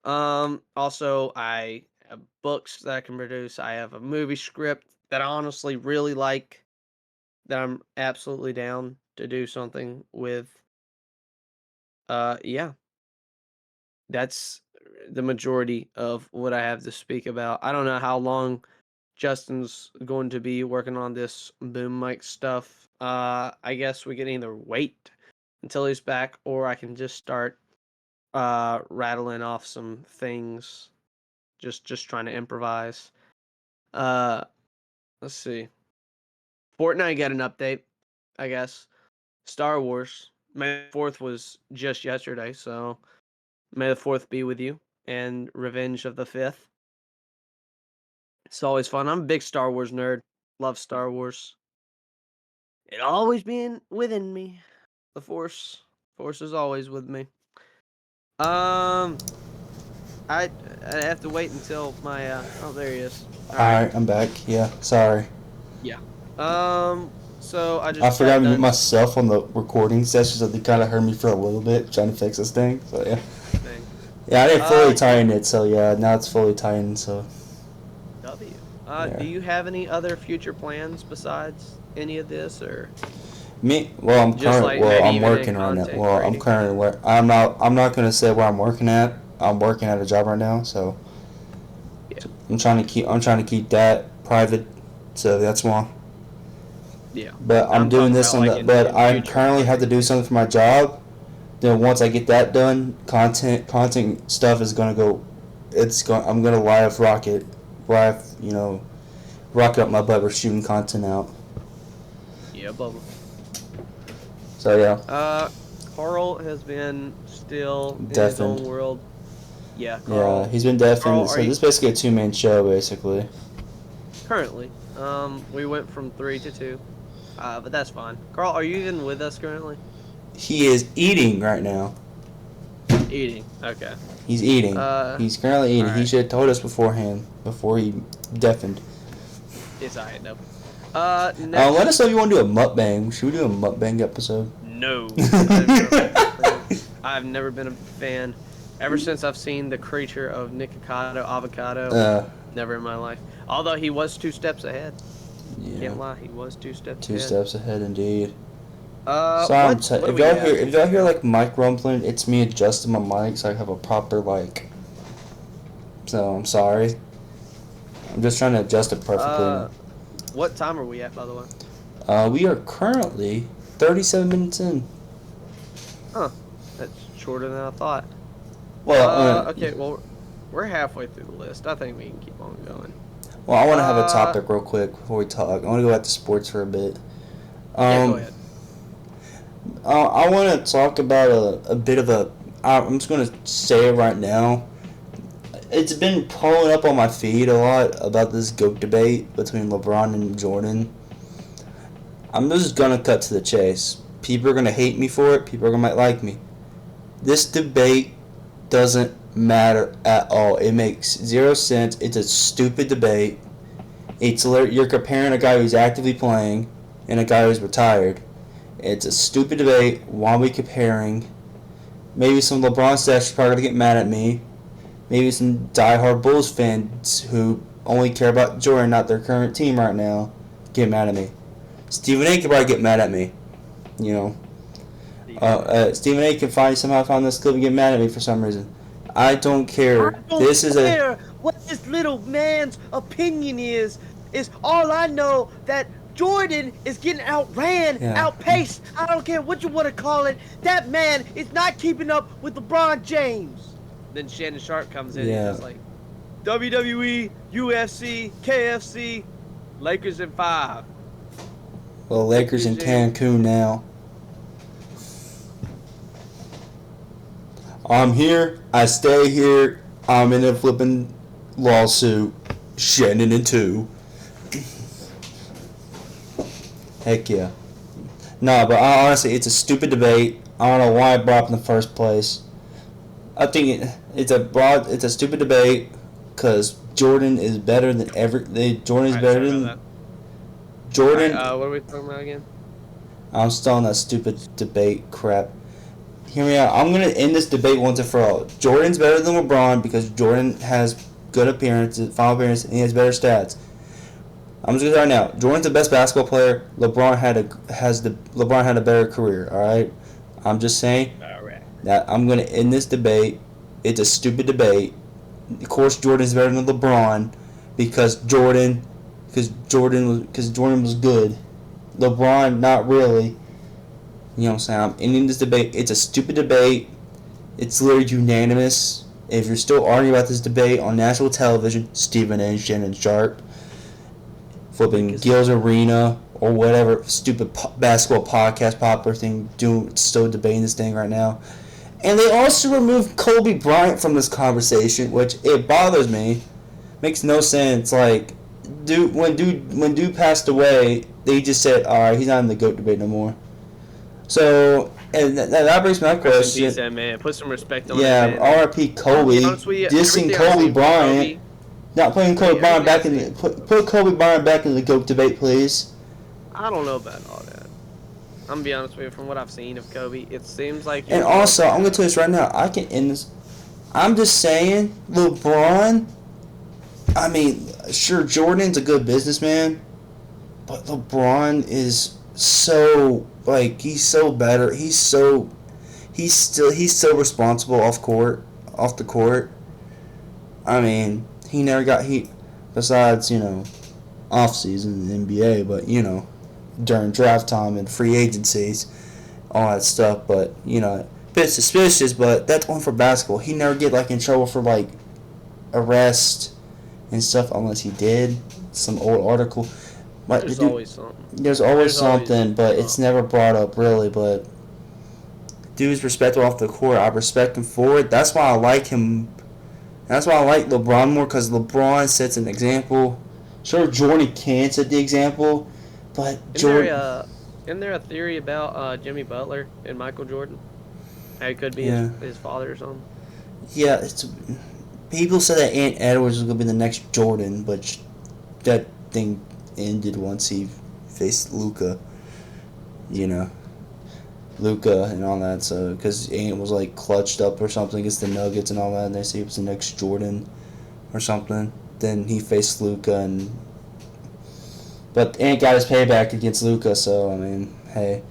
Also, I have books that I can produce. I have a movie script that I honestly really like that I'm absolutely down to do something with. Yeah, that's the majority of what I have to speak about. I don't know how long Justin's going to be working on this boom mic stuff. I guess we can either wait until he's back, or I can just start rattling off some things. Just trying to improvise. Uh, let's see. Fortnite got an update, I guess. Star Wars. May the 4th was just yesterday, so May the 4th be with you. And Revenge of the 5th. It's always fun. I'm a big Star Wars nerd. Love Star Wars. It always been within me. The Force. Force is always with me. I have to wait until my oh, there he is. All right, I'm back. Yeah, sorry. Yeah. So I just I forgot to mute done myself on the recording session, so they kind of heard me for a little bit trying to fix this thing. So yeah. thing. Yeah, I didn't fully tighten it, so yeah, now it's fully tightened. So. W. Yeah. Do you have any other future plans besides any of this, or Me? Well, I'm Just current. like Well, maybe I'm even working in right now. content Well, I'm creating? currently. I'm not. I'm not gonna say where I'm working at. I'm working at a job right now, so. Yeah. I'm trying to keep that private, so that's why. Yeah. But I'm doing talking this about, on like, the. in- But in I future currently have to do content something for my job. Then once I get that done, content stuff is gonna go. I'm gonna live rocket, rocket up my butt. We're shooting content out. Yeah, Bubba. So yeah. Carl has been still in his Deafened. own world. Yeah, Carl. Yeah, he's been deafened. Carl, So are you this is basically a two-man show, basically. currently? We went from 3 to 2. But that's fine. Carl, are you even with us currently? He is eating right now. Eating. Okay. He's eating. He's currently eating. He alright. should have told us beforehand, before he deafened. It's alright, no. Let Next. us know if you want to do a mukbang. Should we do a mukbang episode? No. I've never been a fan. Ever since I've seen the creature of Nikocado Avocado, never in my life. Although he was 2 steps ahead. Yeah. Can't lie, he was 2 steps Two ahead. steps ahead, indeed. What If do we y'all have? hear like mic rumbling, it's me adjusting my mic so I have a proper So I'm sorry. I'm just trying to adjust it perfectly. What time are we at, by the way? We are currently 37 minutes in. Huh. That's shorter than I thought. Well, okay, well, we're halfway through the list. I think we can keep on going. Well, I want to have a topic real quick before we talk. I want to go back to sports for a bit. Yeah, go ahead. I want to talk about a bit of a. I'm just going to say it right now. It's been pulling up on my feed a lot about this GOAT debate between LeBron and Jordan. I'm just going to cut to the chase. People are going to hate me for it. People might like me. This debate doesn't matter at all. It makes zero sense. It's a stupid debate. You're comparing a guy who's actively playing and a guy who's retired. It's a stupid debate. Why are we comparing? Maybe some LeBron staff are probably going to get mad at me. Maybe some diehard Bulls fans who only care about Jordan, not their current team right now, get mad at me. Stephen A. could probably get mad at me. Stephen A. can somehow find this clip and get mad at me for some reason. I don't care. I don't care what this little man's opinion is. It's all I know that Jordan is getting outran, outpaced. I don't care what you want to call it. That man is not keeping up with LeBron James. Then Shannon Sharp comes in and is like, WWE, UFC, KFC, Lakers in 5. Well, Lakers in Cancun now. I'm here. I stay here. I'm in a flipping lawsuit. Shannon in 2. Heck yeah. No, but honestly, it's a stupid debate. I don't know why I brought it up in the first place. I think it's a stupid debate because Jordan is better than ever. Jordan is better than Jordan. What are we talking about again? I'm still on that stupid debate crap. Hear me out. I'm gonna end this debate once and for all. Jordan's better than LeBron because Jordan has good appearances, final appearance, and he has better stats. I'm just gonna say right now. Jordan's the best basketball player. LeBron had a better career. All right. I'm just saying that I'm gonna end this debate. It's a stupid debate. Of course, Jordan's better than LeBron because Jordan was good. LeBron, not really. You know what I'm saying? I'm ending this debate. It's a stupid debate. It's literally unanimous. If you're still arguing about this debate on national television, Stephen A. Shannon Sharp, flipping Gil's Arena, or whatever stupid basketball podcast popular thing, still debating this thing right now. And they also removed Kobe Bryant from this conversation, which it bothers me. Makes no sense. Like, when dude passed away, they just said, all right, he's not in the GOAT debate no more. So, and that brings my question. Peace, that man. Put some respect on that. Yeah, R.I.P. Kobe. Dissing Kobe Bryant. Not putting Kobe Bryant back in the put Kobe Bryant back in the GOAT debate, please. I don't know about all that. I'm gonna be honest with you. From what I've seen of Kobe, it seems like. And also, I'm gonna tell you this right now. I can end this. I'm just saying, LeBron. I mean, sure, Jordan's a good businessman, but LeBron is so he's so better. He's so responsible off the court. I mean, he never got heat besides, off season in the NBA, but during draft time and free agencies, all that stuff. But a bit suspicious. But that's one for basketball. He never get in trouble for arrest and stuff unless he did some old article. But there's always something. There's always something, but it's never brought up really. But dude's respectful off the court. I respect him for it. That's why I like him. That's why I like LeBron more, because LeBron sets an example. Sure, Jordan can set the example, but Jordan. Isn't there a theory about Jimmy Butler and Michael Jordan? How he could be his father or something? Yeah, people said that Ant Edwards was going to be the next Jordan, but that thing ended once he faced Luka. Luka and all that, so because Ant was clutched up or something against the Nuggets and all that, and they say he was the next Jordan or something. Then he faced Luka, but Ant got his payback against Luka. So I mean, hey,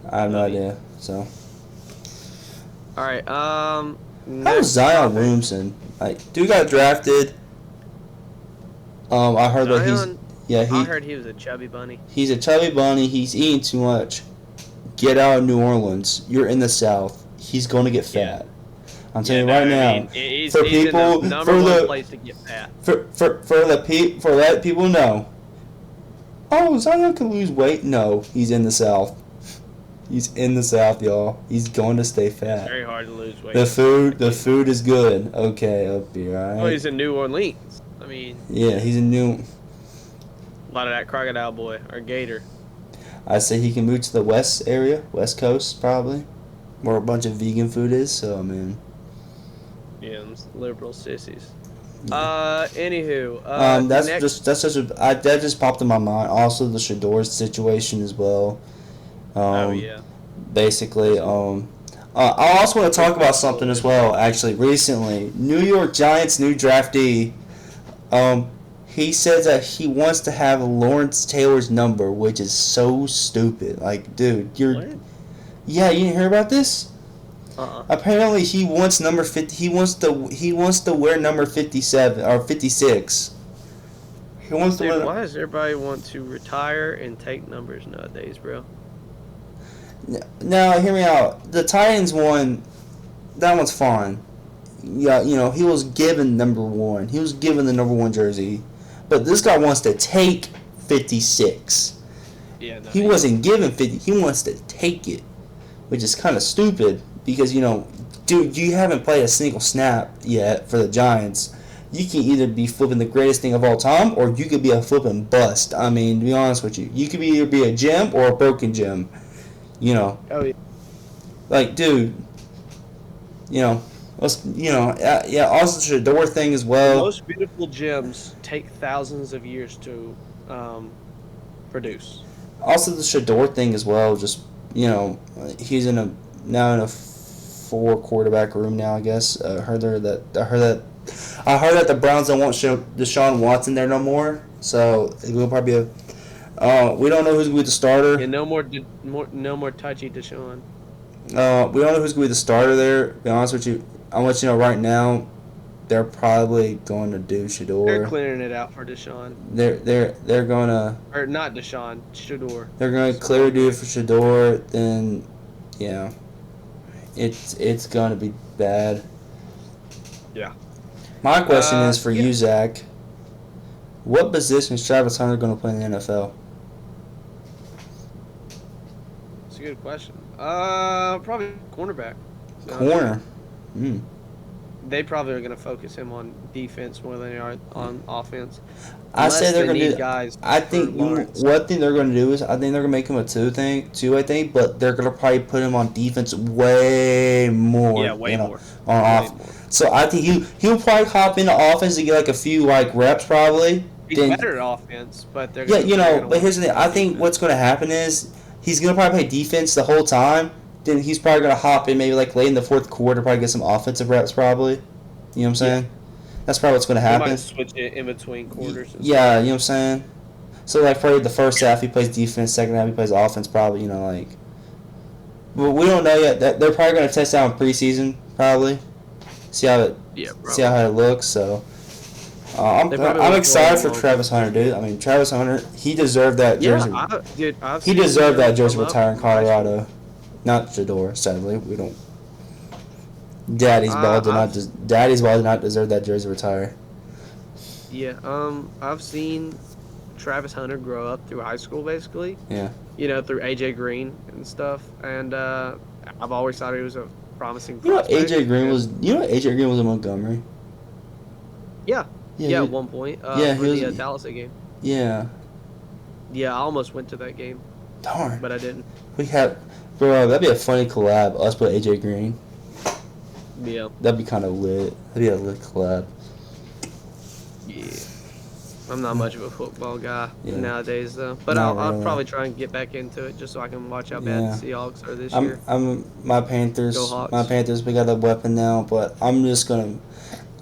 I have no idea. So all right, how was Zion Williamson? Dude got drafted. I heard that I heard he was a chubby bunny. He's a chubby bunny. He's eating too much. Get out of New Orleans. You're in the South. He's going to get fat. I'm telling you right now. He's in the number one place to get fat. For let people know. Oh, Zion can lose weight. No, he's in the South. He's in the South, y'all. He's going to stay fat. It's very hard to lose weight. The food is good. Okay, up here, all right. Well, he's in New Orleans. I mean. Yeah, he's in New. A lot of that crocodile boy or gator. I say he can move to the West Coast probably, where a bunch of vegan food is. So I mean. Yeah, liberal sissies. Yeah. Anywho. That just popped in my mind. Also, the Shador situation as well. Basically, I also want to talk about something as well. Actually, recently, New York Giants new draftee. He says that he wants to have Lawrence Taylor's number, which is so stupid. Dude, What? Yeah, you didn't hear about this? Uh-uh. Apparently, he wants number 50. He wants to wear number 57 or 56. He wants to wear. Why does everybody want to retire and take numbers nowadays, bro? Now, hear me out. The Titans one, that one's fine. Yeah, he was given number 1. He was given the number 1 jersey. But this guy wants to take 56. Yeah, no, he wasn't given 50. He wants to take it, which is kind of stupid because, dude, you haven't played a single snap yet for the Giants. You can either be flipping the greatest thing of all time or you could be a flipping bust. I mean, to be honest with you. You could either be a gem or a broken gem. Oh, yeah. Dude, also the Shador thing as well. The most beautiful gems take thousands of years to produce. Also, the Shador thing as well. Just he's now in a 4 quarterback room now. I guess I heard that the Browns don't want Deshaun Watson there no more. So it will probably be we don't know who's going to be the starter. Yeah, no more touchy Deshaun. We don't know who's going to be the starter there. To be honest with you, I'll let you know right now. They're probably going to do Shador. They're clearing it out for Deshaun. They're gonna. Or not Deshaun, Shador. They're gonna clear a dude for Shador. Then, yeah, it's gonna be bad. Yeah. My question is for you, Zach. What position is Travis Hunter gonna play in the NFL? That's a good question. Probably cornerback. Corner. They probably are going to focus him on defense more than they are on offense. I say they're going to do guys. I think what thing they're going to do is I think they're going to make him a two-way thing, but they're going to probably put him on defense way more. Yeah, way more. On off. So I think he'll probably hop into offense and get like a few reps probably. He's better at offense, but they're but here's the thing. I think what's going to happen is he's going to probably play defense the whole time. Then he's probably going to hop in maybe like late in the fourth quarter, probably get some offensive reps probably. You know what I'm saying? Yeah. That's probably what's going to happen. He might switch it in between quarters. Yeah, you know what I'm saying? So like probably the first half he plays defense, second half he plays offense probably, But we don't know yet. They're probably going to test out in preseason probably. See how it looks, so... I'm excited for Travis Hunter, dude. I mean, Travis Hunter, he deserved that jersey. He deserved that jersey retire in Colorado. Not Shador, sadly. We don't. Daddy's ball did not deserve that jersey retire. Yeah, I've seen Travis Hunter grow up through high school, basically. Yeah. Through AJ Green and stuff, and I've always thought he was a promising. AJ Green was. AJ Green was in Montgomery. Yeah. Yeah, at one point. For the Talladega game. Yeah. Yeah, I almost went to that game. Darn. But I didn't. Bro, that'd be a funny collab. Us with AJ Green. Yeah. That'd be kind of lit. That'd be a lit collab. Yeah. I'm not much of a football guy nowadays, though. But I'll probably try and get back into it just so I can watch how bad the Seahawks are this year. My Panthers. Go Hawks. My Panthers, we got a weapon now, but I'm just going to...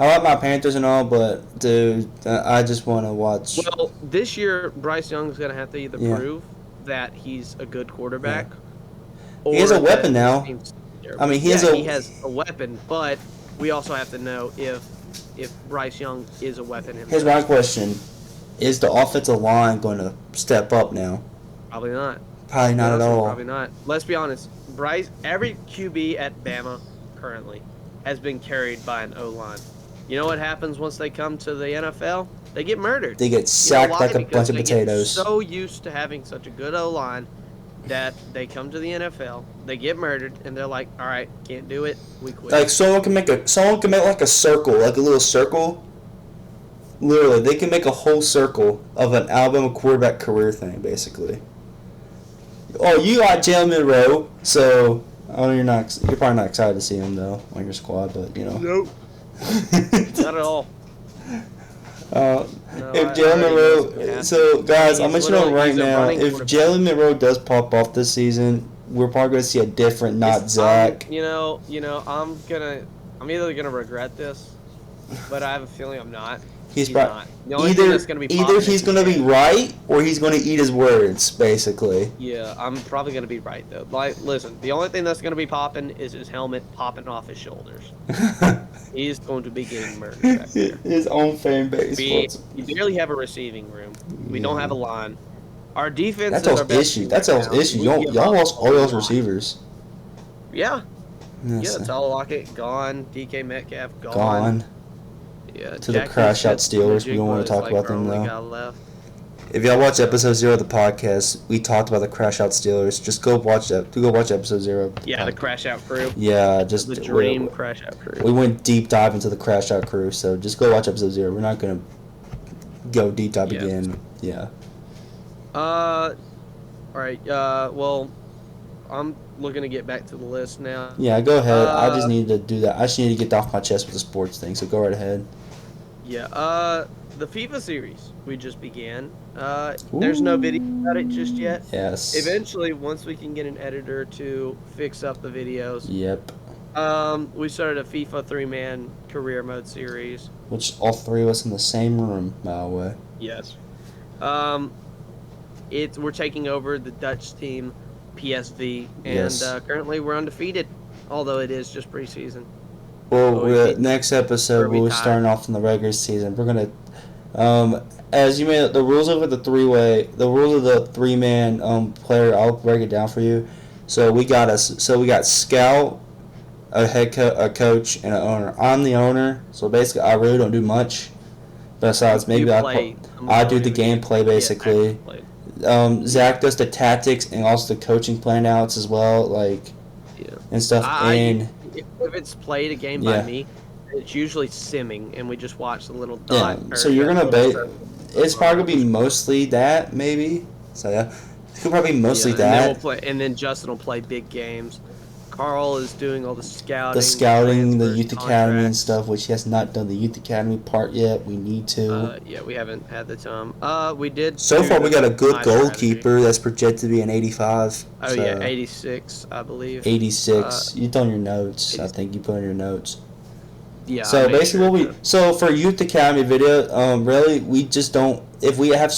I like my Panthers and all, but, dude, I just want to watch... Well, this year, Bryce Young's going to have to either prove that he's a good quarterback or... He has a weapon now. I mean, he has a weapon, but we also have to know if Bryce Young is a weapon himself. Here's my question. Is the offensive line going to step up now? Probably not. Probably not at all. Probably not. Let's be honest. Every QB at Bama currently has been carried by an O-line. You know what happens once they come to the NFL? They get murdered. They get sacked like a bunch of potatoes. They're so used to having such a good O-line that they come to the NFL, they get murdered, and they're like, all right, can't do it, we quit. Like someone can make like a circle, like a little circle. Literally, they can make a whole circle of an Alabama quarterback career thing, basically. Oh, you got Jalen Monroe, so you're probably not excited to see him though on your squad, but Nope. Not at all. If Jalen Monroe, so guys, I'm letting you know right now, if Jalen Monroe does pop off this season, we're probably going to see a different, not Zach. I'm either gonna regret this, but I have a feeling I'm not. He's not. Either he's going to be right or he's going to eat his words, basically. Yeah, I'm probably going to be right though. Like, listen, the only thing that's going to be popping is his helmet popping off his shoulders. He's going to be getting murdered back there. His own fan base. We barely have a receiving room. We don't have a line. Our defense is our best issue. That's our issue. Y'all lost all those receivers. Yeah. Tyler Lockett gone. DK Metcalf gone. Yeah, to the crash out Steelers. We don't want to talk about them though. If y'all watch episode 0 of the podcast, we talked about the crash out Steelers. Just go watch that. Go watch episode 0. Yeah, the crash out crew. Yeah, just the dream crash out crew. We went deep dive into the crash out crew, so just go watch episode 0. We're not gonna go deep dive again. Yeah. All right. Well, I'm looking to get back to the list now. Yeah, go ahead. I just need to do that. I just need to get off my chest with the sports thing. So go right ahead. Yeah. the FIFA series we just began. There's no video about it just yet. Yes. Eventually, once we can get an editor to fix up the videos. Yep. We started a FIFA 3-man career mode series. Which all three of us in the same room, by the way. Yes. We're taking over the Dutch team, PSV, and Yes. Currently we're undefeated, although it is just preseason. Well, next episode we'll be starting off in the regular season. We're gonna, as you made the rules of the the rules of the 3-man player. I'll break it down for you. So we got scout, a coach, and an owner. I'm the owner, so basically I really don't do much. Besides, maybe I do the gameplay basically. Zach does the tactics and also the coaching plan outs as well, and stuff. If it's played a game by me, it's usually simming, and we just watch the little dot. Yeah. So you're gonna it's probably gonna be mostly that, maybe. So yeah, it could probably be mostly that. And then Justin will play big games. Carl is doing all the scouting. The youth academy and stuff, which he has not done the youth academy part yet. We need to. We haven't had the time. We did. So far, we got a good goalkeeper that's projected to be an 85. Oh yeah, 86, I believe. 86. You done your notes? 86. I think you put in your notes. Yeah. So basically, for youth academy video, really, we just don't. If we have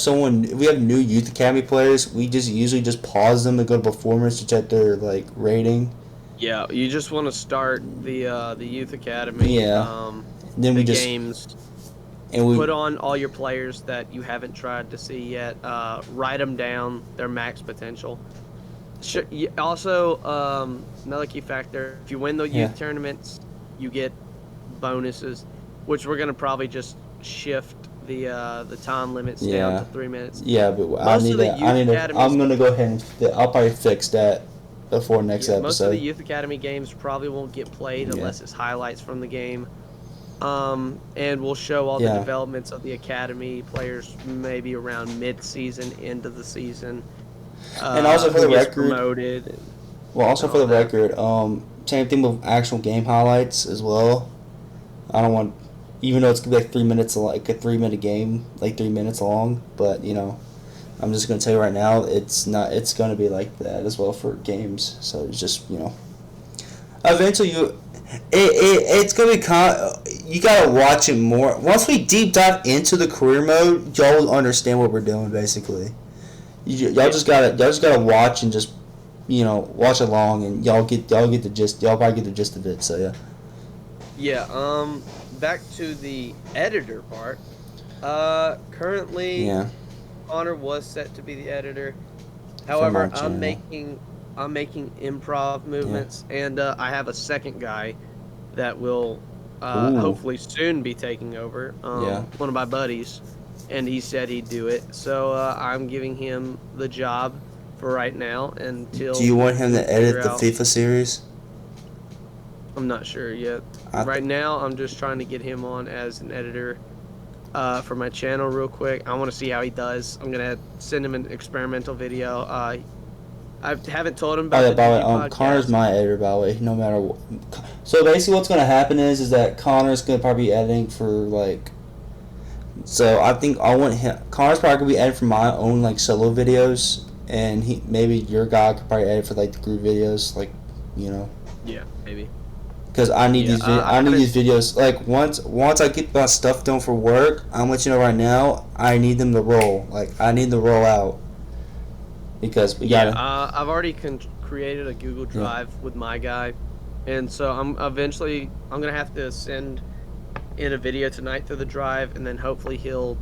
new youth academy players, we just usually just pause them to go to performance to check their rating. Yeah, you just want to start the youth academy. Yeah. Then we just games. And we put on all your players that you haven't tried to see yet. Write them down, their max potential. Also, another key factor: if you win the youth tournaments, you get bonuses, which we're gonna probably just shift the time limits down to 3 minutes. Yeah, but I'm gonna go ahead and I'll probably fix that before next episode. Most of the youth academy games probably won't get played unless it's highlights from the game. And we'll show all the developments of the academy players maybe around mid-season, end of the season. And also for the record, promoted. For the record, same thing with actual game highlights as well. I don't want, even though it's gonna be 3 minutes, like a 3-minute game, 3 minutes long, but I'm just gonna tell you right now, it's not. It's gonna be like that as well for games. So it's just eventually it's gonna be you gotta watch it more. Once we deep dive into the career mode, y'all will understand what we're doing basically. Y'all just gotta watch and just watch along, and y'all get the gist. Y'all probably get the gist of it. So yeah. Yeah. Back to the editor part. Currently. Yeah. Connor was set to be the editor. However, I'm making improv movements, and I have a second guy that will hopefully soon be taking over. One of my buddies, and he said he'd do it. So I'm giving him the job for right now until. Do you want him to edit the FIFA series? I'm not sure yet. Right now, I'm just trying to get him on as an editor. For my channel real quick. I want to see how he does. I'm going to send him an experimental video. I haven't told him about the Connor's my editor, by the way, no matter what. So basically what's going to happen is that Connor's going to probably be editing for, so I think Connor's probably going to be editing for my own, solo videos, and maybe your guy could probably edit for, the group videos, Yeah, maybe. Because I need these videos. Once I get my stuff done for work, I'm let you know right now. I need them to roll. I need them to roll out. Because we gotta. I've already created a Google Drive with my guy, and so I'm gonna have to send in a video tonight through the drive, and then hopefully he'll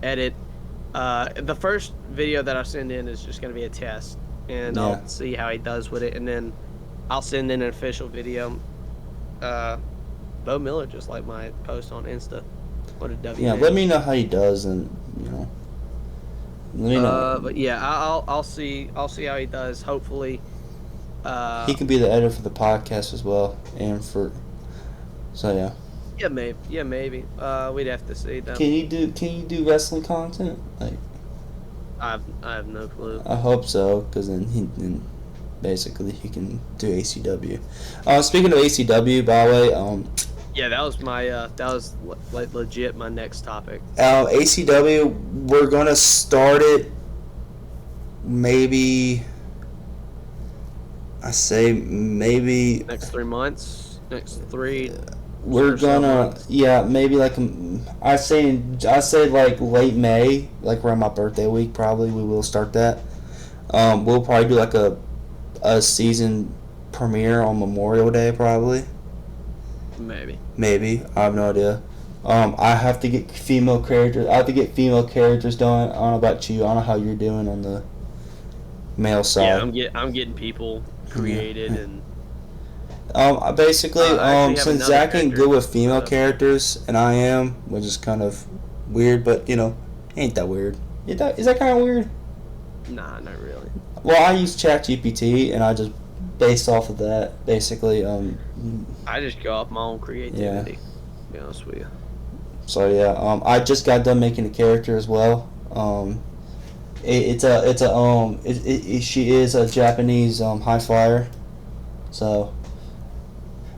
edit. The first video that I send in is just gonna be a test, and I'll see how he does with it, and then I'll send in an official video. Bo Miller just liked my post on Insta. What a W. Yeah, let me know how he does, and let me know. But yeah, I'll see how he does. Hopefully, he can be the editor for the podcast as well, and for. So yeah. Yeah, maybe. We'd have to see that. Can you do wrestling content? I have no clue. I hope so, because then basically he can do ACW. Speaking of ACW, by the way, Yeah, that was my like legit my next topic. ACW, we're gonna start it. Maybe. I say maybe. Next 3 months. Next 3. We're gonna maybe like I say like late May, like around my birthday week probably we will start that. We'll probably do like a season premiere on Memorial Day probably. Maybe I have no idea. I have to get female characters. I have to get female characters done. I don't know about you. I don't know how you're doing on the male side. Yeah, I'm getting people created and. Basically, since Zach ain't good with female characters, and I am, which is kind of weird, but ain't that weird? Is that kind of weird? Nah, not really. Well, I use ChatGPT, and I just based off of that, basically. I just go off my own creativity. To be honest with you. So yeah, I just got done making a character as well. She is a Japanese high flyer, so.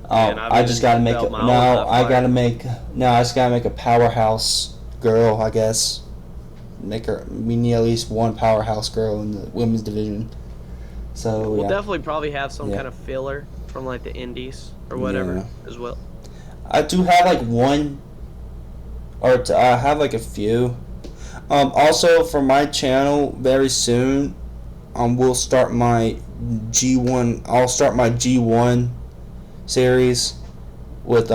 I just gotta make I just gotta make a powerhouse girl, I guess. We need at least one powerhouse girl in the women's division. So we'll definitely probably have some kind of filler from like the indies or whatever as well. I do have like one, or I have like a few. Also for my channel very soon, we'll start my G1. I'll start my G1 series with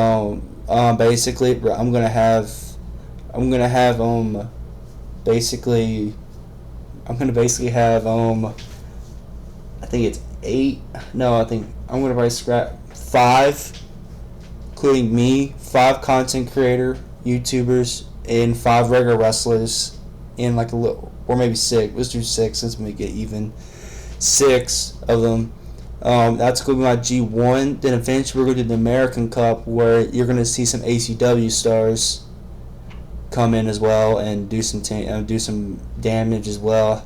basically I'm gonna have basically I think it's 8. No, I think I'm gonna probably scrap 5, including me, 5 content creator YouTubers and 5 regular wrestlers in like a little, or maybe 6. Let's do 6 since we get even 6 of them. That's going to be my G1. Then eventually we're going to do the American Cup, where you're going to see some ACW stars come in as well and do some damage as well.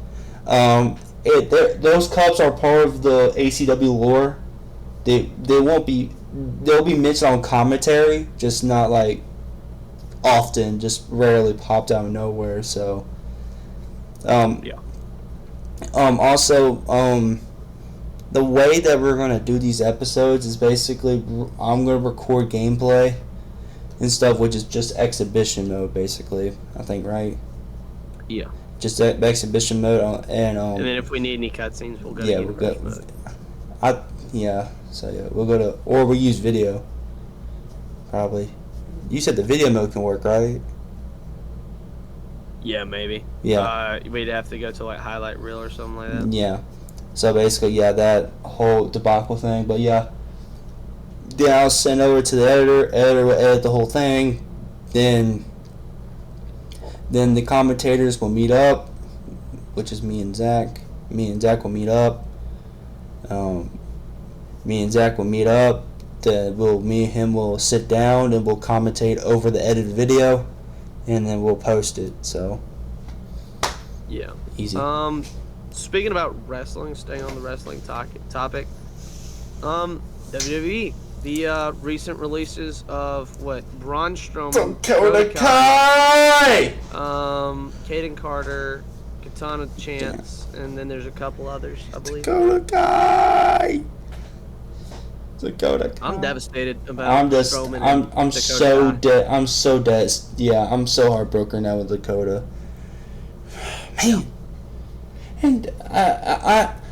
Those cups are part of the ACW lore. They'll be mentioned on commentary, just not like often, just rarely popped out of nowhere. So, also, the way that we're going to do these episodes is basically I'm going to record gameplay and stuff, which is just exhibition mode, basically, I think, right? Yeah. Just exhibition mode, and then if we need any cutscenes, we'll go to universe mode. So we'll go to, or we use video, probably. You said the video mode can work, right? Yeah, maybe. Yeah. We'd have to go to like highlight reel or something like that. Yeah. So basically, that whole debacle thing. But then I'll send over to the editor. Editor will edit the whole thing. Then the commentators will meet up, which is me and Zach. Me and Zach will meet up. Then me and him will sit down and we'll commentate over the edited video, and then we'll post it. So. Yeah. Easy. Speaking about wrestling, staying on the wrestling topic, WWE, the recent releases of Braun Strowman, Dakota Kai, Caden Carter, Katana Chance, and then there's a couple others, I believe. Dakota Kai. I'm devastated about Strowman. I'm so dead. I'm so dead. Yeah, I'm so heartbroken now with Dakota. Man. And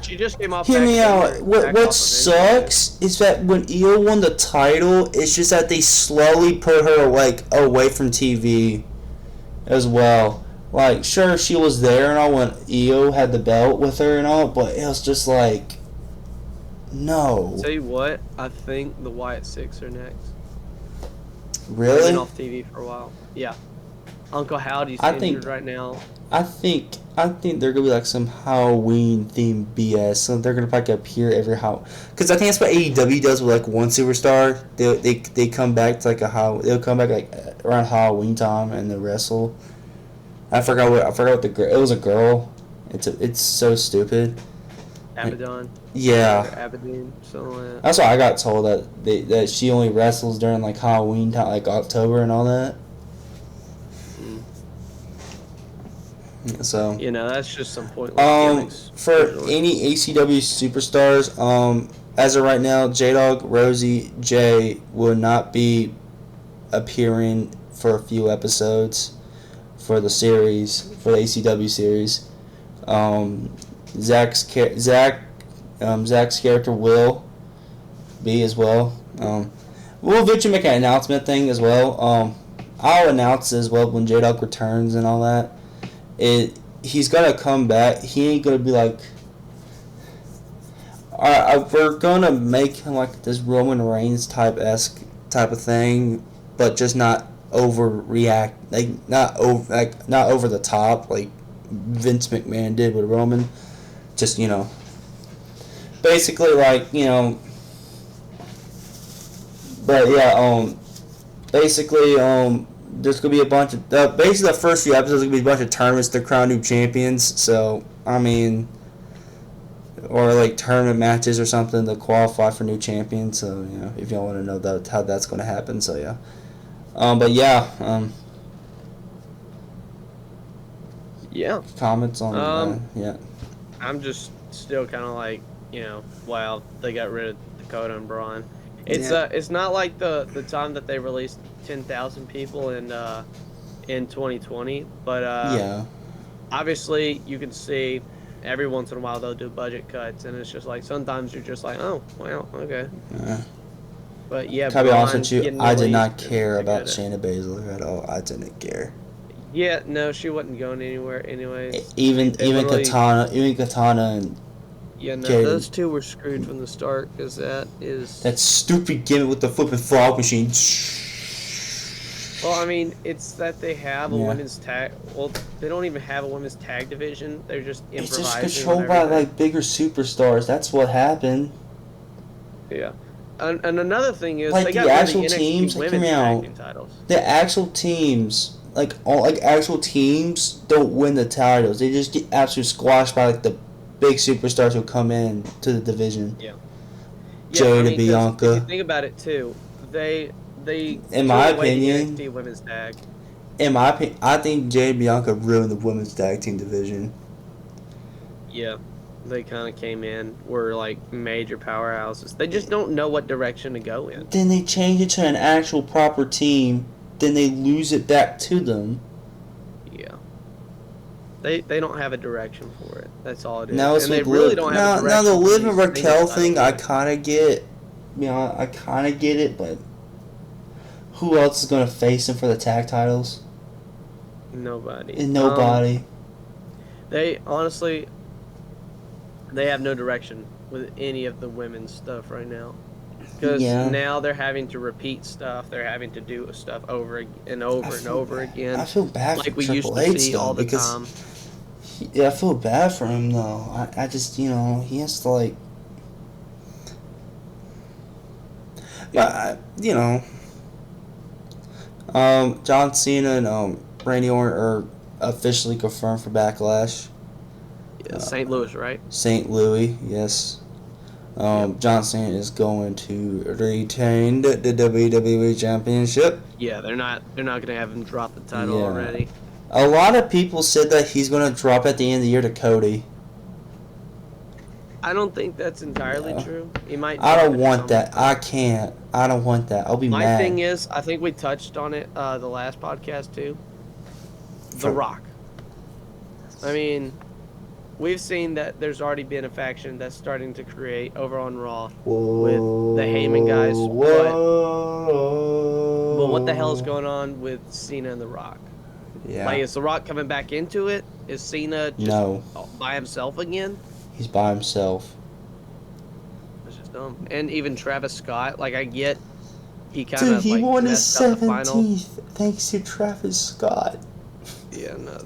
she just came off. Hear me out. What sucks is that when Io won the title, it's just that they slowly put her away from TV, as well. Like, sure, she was there and all when Io had the belt with her and all, but it was just like, no. Tell you what, I think the Wyatt Six are next. Really? They've been off TV for a while. Yeah. Uncle Howdy's injured right now. I think they're gonna be like some Halloween themed BS. So they're gonna probably appear every because I think that's what AEW does with like one superstar. They come back to they'll come back like around Halloween time and they wrestle. I forgot what it was a girl. It's so stupid. Abaddon. Yeah. Or Abaddon, something like that. That's what I got told, that she only wrestles during like Halloween time, like October and all that. So that's just some pointless gimmicks. For any ACW superstars, as of right now, J-Dog, Rosie, Jay will not be appearing for a few episodes for the series, for the ACW series. Zach's character will be as well. We'll eventually make an announcement thing as well. I'll announce as well when J-Dog returns and all that. He's gonna come back. He ain't gonna be like, we're gonna make him like this Roman Reigns type of thing, but just not overreact, not over the top like Vince McMahon did with Roman. Just basically like but yeah, basically there's gonna be a bunch of basically the first few episodes are gonna be a bunch of tournaments to crown new champions. So I mean, or like tournament matches or something to qualify for new champions. So if y'all want to know how that's gonna happen. So yeah, but yeah, yeah. Comments on yeah. I'm just still kind of like wow, they got rid of Dakota and Braun. It's not like the time that they released 10,000 people in 2020, but obviously you can see every once in a while they'll do budget cuts, and it's just like sometimes you're just like, oh wow, okay. But yeah, to be honest with you, I did not released care is about good. Shayna Baszler at all. I didn't care. Yeah, no, she wasn't going anywhere anyways. Even literally- Katana and Yeah, no, Kaden. those two were screwed from the start because that stupid gimmick with the flipping frog machine. Well, I mean, it's that they have a Yeah. women's tag. Well, they don't even have a women's tag division. They're just It's improvising. just controlled by like bigger superstars. That's what happened. Yeah, and another thing is Like they the got rid of actual the NXT teams, women's hear me tag out. team titles. The actual teams, actual teams, don't win the titles. They just get absolutely squashed by like the big superstars who come in to the division. Yeah. Jade I and mean, 'cause Bianca. If you think about it too, they In my took away the opinion- NXT women's tag. In my opinion, I think Jade and Bianca ruined the women's tag team division. Yeah, they kind of came in, were like major powerhouses. They just don't know what direction to go in. Then they change it to an actual proper team. Then they lose it back to them. Yeah. They don't have a direction for it. That's all it is. Now it's and they with really don't have a now direction. the for Liv and these Raquel singles thing, I titles. kind of get. I kind of get it, but who else is going to face them for the tag titles? Nobody. And nobody. They honestly, they have no direction with any of the women's stuff right now. Because now they're having to repeat stuff. They're having to do stuff over and over and over again. I feel bad like for we used Triple to H see though, all the because time. I feel bad for him though. I just he has to like. But John Cena and Randy Orton are officially confirmed for Backlash. Yeah, St. Louis, right? St. Louis, yes. John Cena is going to retain the WWE Championship. Yeah, they're not gonna have him drop the title already. A lot of people said that he's going to drop at the end of the year to Cody. I don't think that's entirely true. He might. I drop don't it want somewhere. that. I can't. I don't want that. I'll be My mad. thing is, I think we touched on it the last podcast too. The Rock. I mean, we've seen that there's already been a faction that's starting to create over on Raw with the Heyman guys. But what the hell is going on with Cena and The Rock? Yeah. Like, is The Rock coming back into it? Is Cena just by himself again? He's by himself. That's just dumb. And even Travis Scott, like, I get he kind Dude, of he won his messed up the final. 17th thanks to Travis Scott. Yeah, no.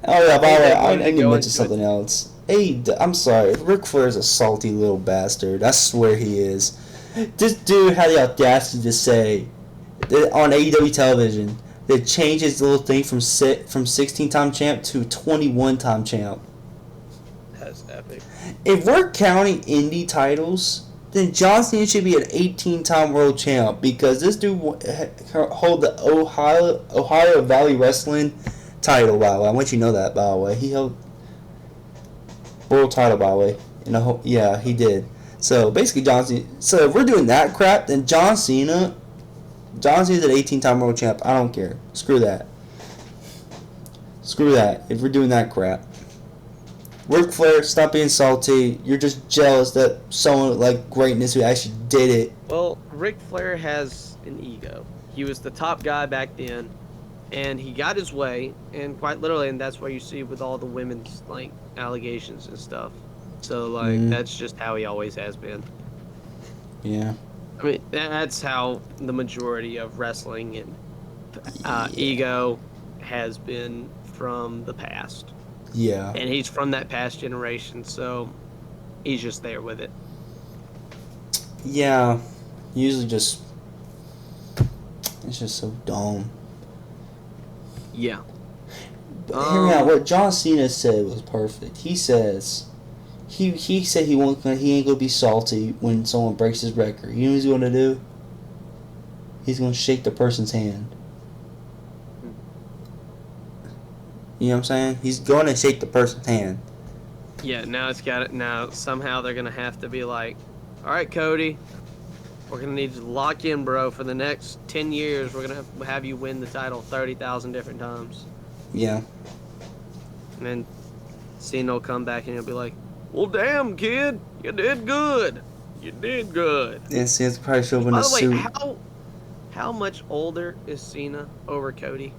Oh yeah, by the way, I wanted to need to go mention into something else. Hey, I'm sorry, Ric Flair is a salty little bastard. I swear he is. This dude had the audacity to say that on AEW television that changed his little thing from 16-time champ to 21-time champ. That's epic. If we're counting indie titles, then John Cena should be an 18-time world champ because this dude hold the Ohio Valley Wrestling title. By the way, I want you to know that. By the way, he held world title. By the way, yeah, he did. So basically, John Cena. So if we're doing that crap, then John Cena's an 18-time world champ. I don't care. Screw that. Screw that. If we're doing that crap. Ric Flair, stop being salty. You're just jealous that someone like greatness who actually did it. Well, Ric Flair has an ego. He was the top guy back then, and he got his way, and quite literally, and that's what you see with all the women's like allegations and stuff. So like that's just how he always has been. Yeah. I mean, that's how the majority of wrestling and ego has been from the past. Yeah. And he's from that past generation, so he's just there with it. Yeah. Usually it's just so dumb. Yeah. But hear me out. What John Cena said was perfect. He says he said he ain't gonna be salty when someone breaks his record. You know what he's gonna do? He's gonna shake the person's hand. You know what I'm saying? He's going to shake the person's hand. Yeah, now it's got it. Now somehow they're gonna have to be like, all right, Cody, we're gonna need to lock in, bro. For the next 10 years, we're gonna have you win the title 30,000 different times. Yeah. And then Cena will come back and he'll be like, well, damn, kid, you did good. You did good. And Cena's probably show up in By a the way, suit. how much older is Cena over Cody?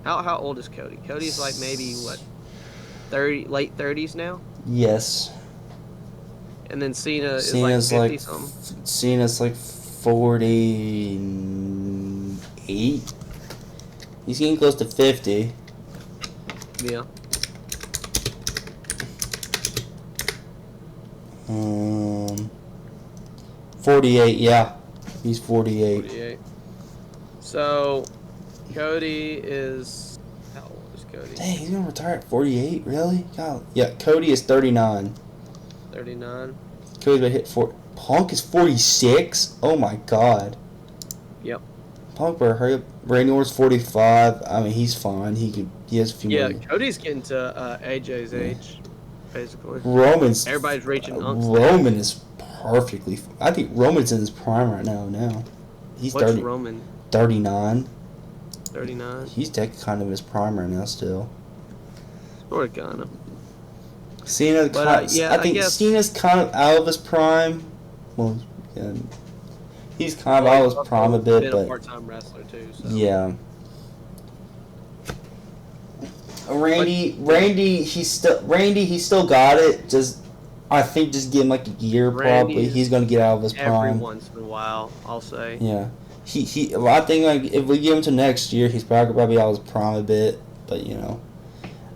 How old is Cody? Cody's like maybe what, late 30s now? Yes. And then Cena's Cena's like 50 something. Cena's like 48. He's getting close to 50. Yeah. 48, yeah. He's 48. 48. So, Cody is... How old is Cody? Dang, he's gonna retire at 48? Really? God. Yeah, Cody is 39. 39. Cody's gonna hit 4. Punk is 46? Oh my god. Yep. Punk better hurry up. Randy Orton's 45. I mean, he's fine. He has a few Yeah, more. Cody's getting to AJ's age, basically. Everybody's reaching unks. Roman is perfectly... I think Roman's in his prime right now. He's What's 30, Roman? 39. 39? He's kind of in his prime right now still. Sort of, kind of. Cena, But, I think guess- Cena's kind of out of his prime. Well, yeah, he's kind of out of his prime a bit, Been a but part-time wrestler too. So. yeah. Randy, he still got it. I think just give him like a year probably. Randy's He's gonna get out of his Every prime. once in a while, I'll say. Yeah. Well, I think like if we give him to next year, he's probably out of his prime a bit. But you know.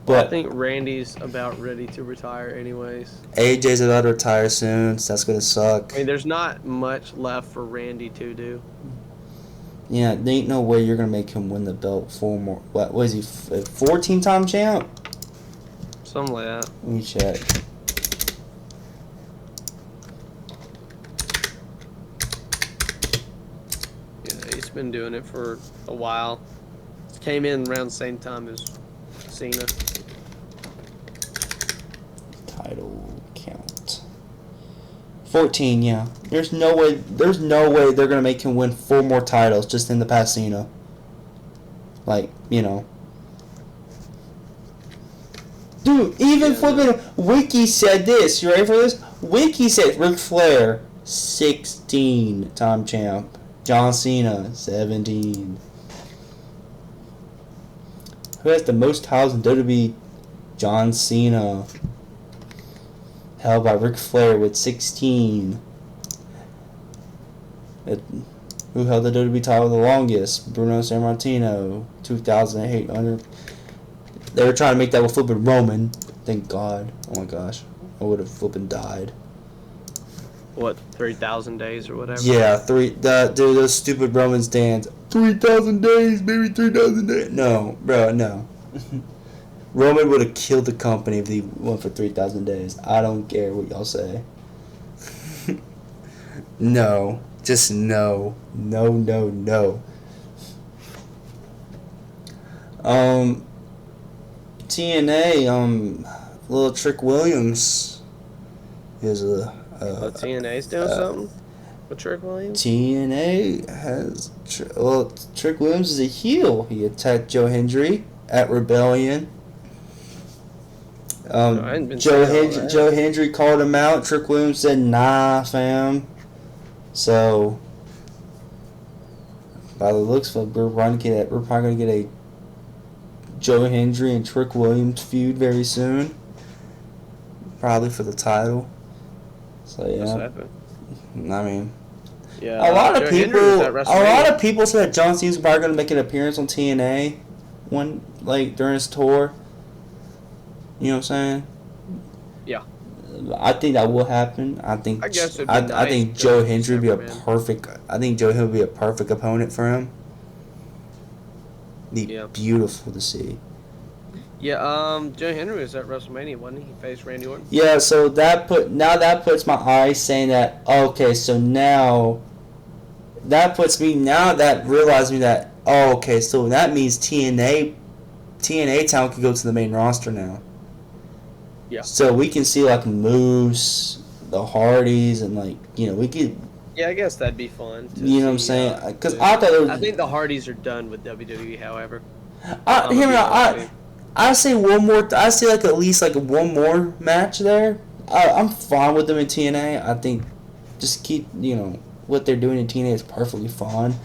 But I think Randy's about ready to retire anyways. AJ's about to retire soon, so that's gonna suck. I mean, there's not much left for Randy to do. Yeah, there ain't no way you're gonna make him win the belt 4 more. What was he? 14-time champ? Something like that. Let me check. Yeah, he's been doing it for a while. Came in around the same time as Cena. Title count. 14, yeah. There's no way they're gonna make him win 4 more titles just in the past Cena. Like, you know. Dude, even flipping Wiki said this. You ready for this? Wiki said Ric Flair, 16-time champ. John Cena, 17. Who has the most titles in WWE? John Cena. Held by Ric Flair with 16. Who held the WWE title the longest? Bruno Sammartino, 2008. They were trying to make that with flipping Roman. Thank God. Oh my gosh. I would have flipping died. what, 3,000 days or whatever. Yeah, those stupid Roman stands. 3,000 days, baby, 3,000 days. No, bro, no. Roman would have killed the company if he went for 3,000 days. I don't care what y'all say. No, just no, no, no, no. TNA, little Trick Williams is a. TNA's doing something with Trick Williams? TNA has. Trick Williams is a heel. He attacked Joe Hendry at Rebellion. Joe Hendry called him out. Trick Williams said, "Nah, fam." So, by the looks of it, we're probably gonna get a Joe Hendry and Trick Williams feud very soon. Probably for the title. So yeah. I mean, yeah. A lot of people said that John Cena's probably gonna make an appearance on TNA during his tour. You know what I'm saying? Yeah. I think that will happen. I think Joe Hendry would be a perfect. I think Joe Hendry would be a perfect opponent for him. Beautiful to see. Yeah. Joe Hendry was at WrestleMania, wasn't he? He faced Randy Orton. Yeah. So that puts my eyes saying that okay. So now that realizes me that okay. So that means TNA talent can go to the main roster now. Yeah. So we can see like Moose, the Hardys, and we could. Yeah, I guess that'd be fun. You know what I'm saying? Because I think the Hardys are done with WWE. However, I say one more. I say at least one more match there. I'm fine with them in TNA. I think just keep what they're doing in TNA is perfectly fine.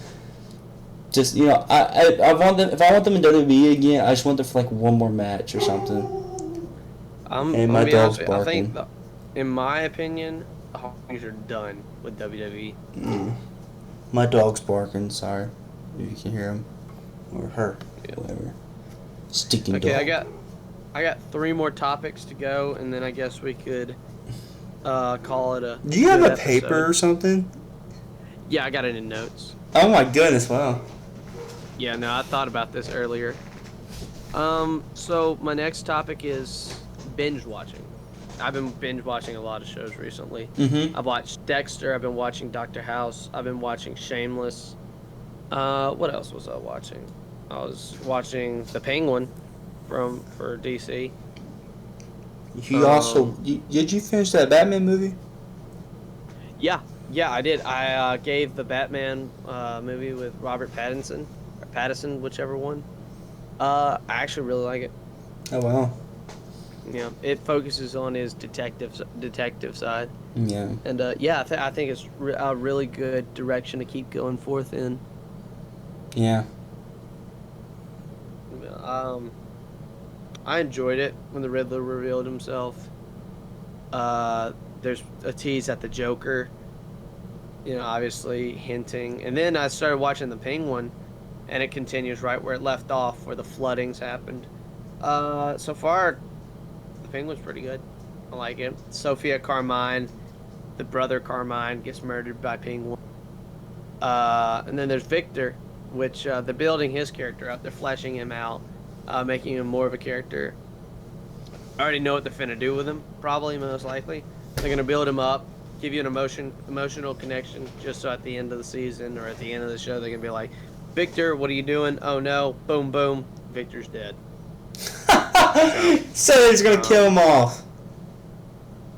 Just I want them. If I want them in WWE again, I just want them for one more match or something. And my dog's barking. I think, in my opinion, the Hardys are done with WWE. My dog's barking. Sorry, you can hear him or her, whatever. Sticking dog. Okay, I got 3 more topics to go, and then I guess we could call it a. Do you have a paper or something? Yeah, I got it in notes. Oh my goodness! Wow. Yeah, no, I thought about this earlier. So my next topic is binge watching. I've been binge watching a lot of shows recently. Mm-hmm. I've watched Dexter. I've been watching Dr. House. I've been watching Shameless. What else was I watching? I was watching The Penguin for DC. Did you finish that Batman movie? Yeah, I did. I gave the Batman movie with Robert Pattinson, or Pattinson, whichever one. I actually really like it. Oh wow. Yeah, it focuses on his detective side. Yeah. And I think it's a really good direction to keep going forth in. Yeah. I enjoyed it when the Riddler revealed himself. There's a tease at the Joker. Obviously hinting. And then I started watching The Penguin, and it continues right where it left off, where the floodings happened. So far, The Penguin's pretty good. I like it. Sophia Carmine, the brother Carmine, gets murdered by Penguin. And then there's Victor, which they're building his character up. They're fleshing him out, making him more of a character. I already know what they're finna do with him, probably, most likely. They're gonna build him up, give you an emotional connection, just so at the end of the season or at the end of the show, they're gonna be like, Victor, what are you doing? Oh no, boom, boom, Victor's dead. So they're just gonna kill him off.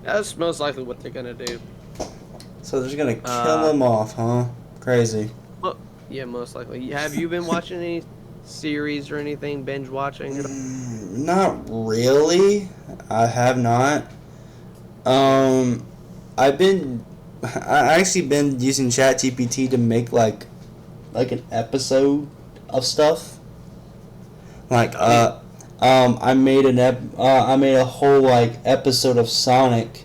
That's most likely what they're gonna do. So they're just gonna kill him off, huh? Crazy. Well, yeah, most likely. Have you been watching any series or anything, binge watching? Not really. I have not. I actually been using ChatGPT to make like an episode of stuff. I made a whole episode of Sonic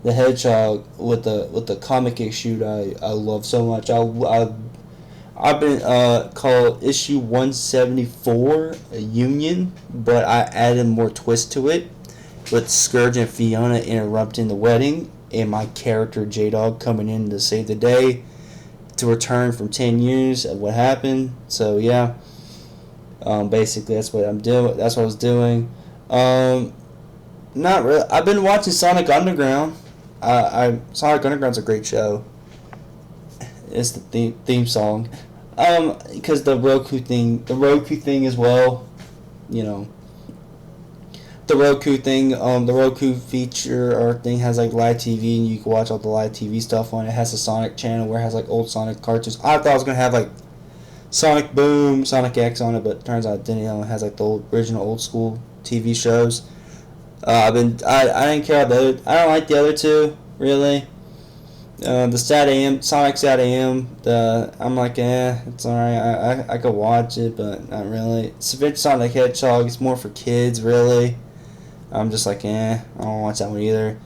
the Hedgehog with the comic issue that I love so much. I've been called issue 174 a Union, but I added more twist to it with Scourge and Fiona interrupting the wedding, and my character J-Dog coming in to save the day, to return from 10 years of what happened. So yeah, basically that's what I'm doing. That's what I was doing. Not really. I've been watching Sonic Underground. Sonic Underground's a great show. It's the theme song. Because the Roku thing as well, you know. The Roku thing, the Roku feature or thing has like live TV, and you can watch all the live TV stuff on it. It has a Sonic channel where it has like old Sonic cartoons. I thought I was gonna have like Sonic Boom, Sonic X on it, but it turns out it didn't. You know, it has like the original old school TV shows. I didn't care about the other. I don't like the other two really. The Sat AM, Sonic Sat AM. I'm like, it's alright. I could watch it, but not really. Sonic Hedgehog. It's more for kids, really. I'm just like, I don't watch that one either.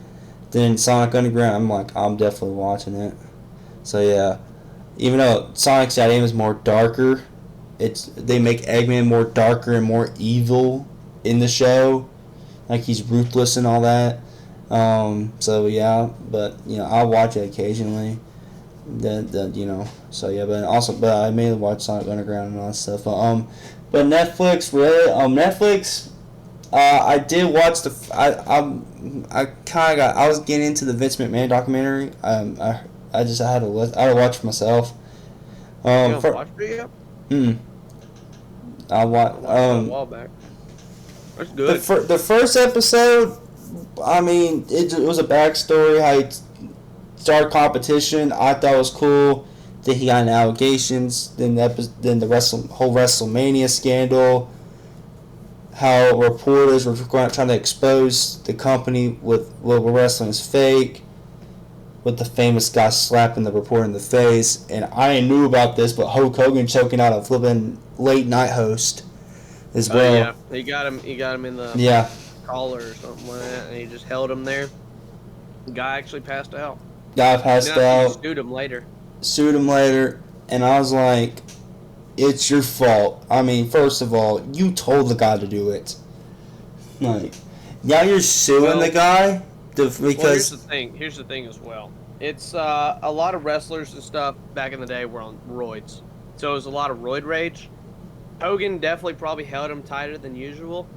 Then Sonic Underground, I'm like, I'm definitely watching it. So yeah, even though Sonic Sat AM is more darker, they make Eggman more darker and more evil in the show. Like he's ruthless and all that. So yeah, but I'll watch it occasionally. So yeah, but I mainly watch Sonic Underground and all that stuff. But Netflix really, Netflix. I did watch I was getting into the Vince McMahon documentary. I had to watch it myself. You haven't watched it yet? I watched a while back. That's good. The first episode, I mean, it was a backstory how he started competition. I thought it was cool. Then he got in allegations. Then the whole WrestleMania scandal. How reporters were trying to expose the company with wrestling is fake. With the famous guy slapping the reporter in the face. And I knew about this, but Hulk Hogan choking out a flipping late night host as well. Yeah, he got him in the collar or something like that, and he just held him there. The guy actually passed out. Sued him later. And I was like, it's your fault. I mean, first of all, you told the guy to do it. Like, now you're suing the guy because. Well, here's the thing as well. It's a lot of wrestlers and stuff back in the day were on roids, so it was a lot of roid rage. Hogan definitely probably held him tighter than usual.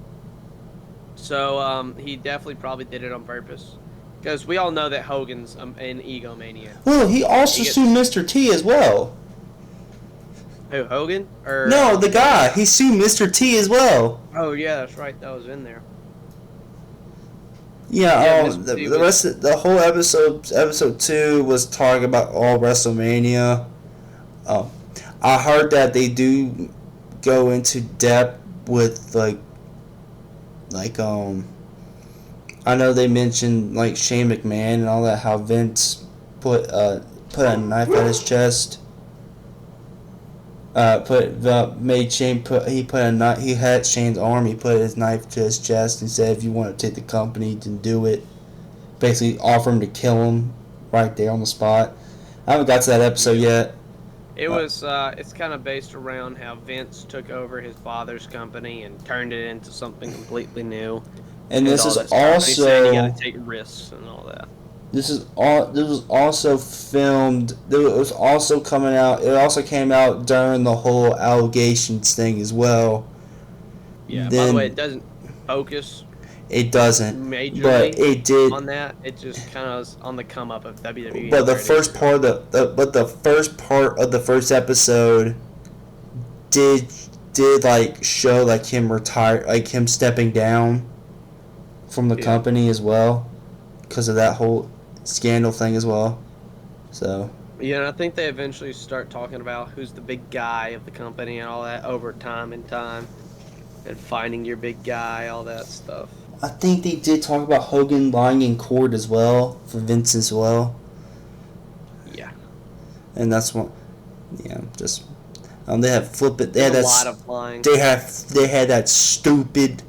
So he definitely probably did it on purpose. Because we all know that Hogan's an egomaniac. Well, he also sued Mr. T as well. Who, Hogan? No, the guy. He sued Mr. T as well. Oh, yeah, that's right. That was in there. Yeah, the rest of the whole episode 2 was talking about all WrestleMania. I heard that they do go into depth with I know they mentioned like Shane McMahon and all that, how Vince put a knife at his chest. He had Shane's arm, he put his knife to his chest and said, if you want to take the company, then do it. Basically offer him to kill him right there on the spot. I haven't got to that episode yet. It was, it's kind of based around how Vince took over his father's company and turned it into something completely new. And this is also, you gotta take risks and all that. This was also filmed. It was also coming out. It also came out during the whole allegations thing as well. Yeah. By the way, it doesn't focus. It doesn't. Majorly, but it did on that. It just kind of was on the come up of WWE. But the first part of the first episode did like show like him retire, like him stepping down from the company as well, because of that whole scandal thing as well. So yeah, and I think they eventually start talking about who's the big guy of the company and all that over time and finding your big guy, all that stuff. I think they did talk about Hogan lying in court as well for Vince as well. Yeah, and that's what. Yeah, just they have flip it. They had a lot of lying. They had that stupid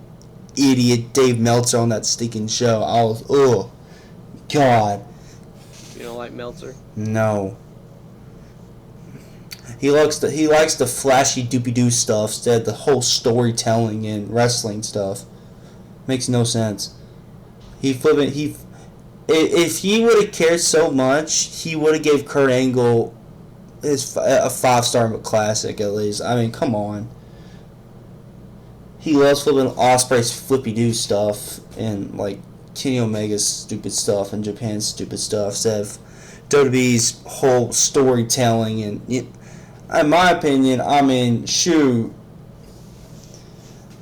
idiot Dave Meltzer on that stinking show. I was, oh God. You don't like Meltzer? No. He likes the flashy doopy doo stuff instead of the whole storytelling and wrestling stuff. Makes no sense. If he would have cared so much, he would have gave Kurt Angle a 5-star classic at least. I mean, come on. He loves flipping Ospreay's flippy-do stuff and like Kenny Omega's stupid stuff and Japan's stupid stuff instead of WWE's whole storytelling. And in my opinion, I mean, shoot,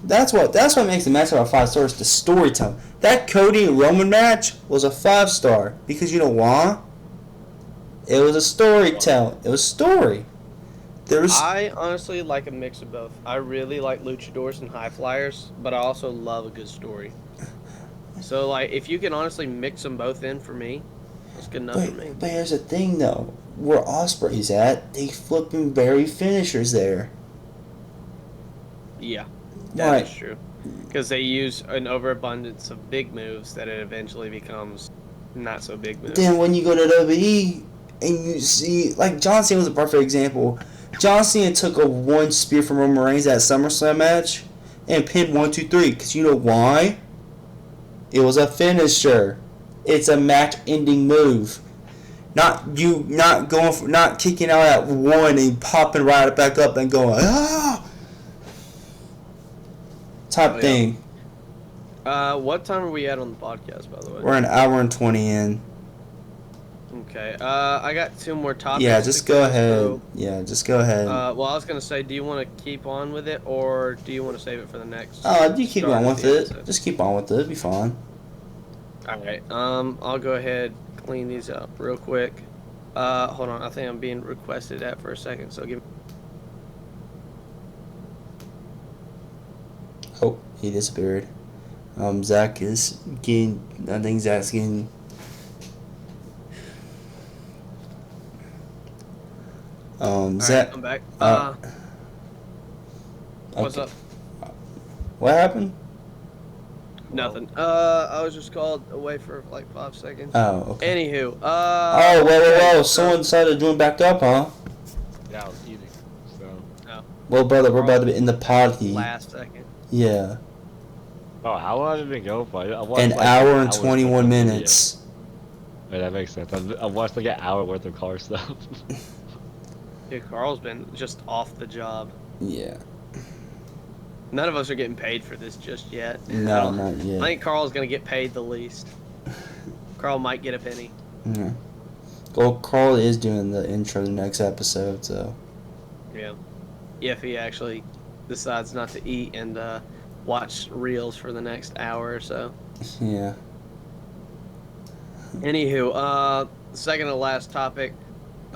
that's what makes the match about 5 stars. The storytelling. That Cody and Roman match was a 5-star because you know why? It was a storytelling. It was story. I honestly like a mix of both. I really like luchadors and high flyers, but I also love a good story. So, like, if you can honestly mix them both in for me, that's good enough for me. But here's the thing, though. Where Ospreay's at, they flipping bury finishers there. Yeah, that is true. Because they use an overabundance of big moves that it eventually becomes not so big moves. Then when you go to WWE and you see, like, John Cena was a perfect example. John Cena took a 1 spear from Roman Reigns at SummerSlam match and pinned 1, 2, 3. Because you know why? It was a finisher. It's a match-ending move. Not kicking out at 1 and popping right back up and going, ah! Type thing. What time are we at on the podcast, by the way? We're an hour and 20 in. Okay. I got 2 more topics. Yeah, just go ahead. Yeah, just go ahead. Well, I was going to say, do you want to keep on with it, or do you want to save it for the next? You keep on with it. Just keep on with it. It'll be fine. Alright. I'll go ahead, clean these up real quick. Hold on. I think I'm being requested at for a second, so give me... Oh, he disappeared. Zach is getting... I think Zach's getting... Zach... Right, I'm back. What's up? What happened? Nothing. I was just called away for like 5 seconds. Oh, okay. Anywho, whoa. Someone decided to join back up, huh? Yeah, I was eating, so... Oh. Well, brother, we're about to be in the party. Last second. Yeah. Oh, how long have it been going for? An hour and 21 minutes. Wait, that makes sense. I watched like an hour worth of car stuff. Dude, Carl's been just off the job. Yeah. None of us are getting paid for this just yet. No, not yet. I think Carl's going to get paid the least. Carl might get a penny. Yeah. Well, Carl is doing the intro the next episode, so. Yeah. If he actually decides not to eat and watch reels for the next hour or so. Yeah. Anywho, second to last topic.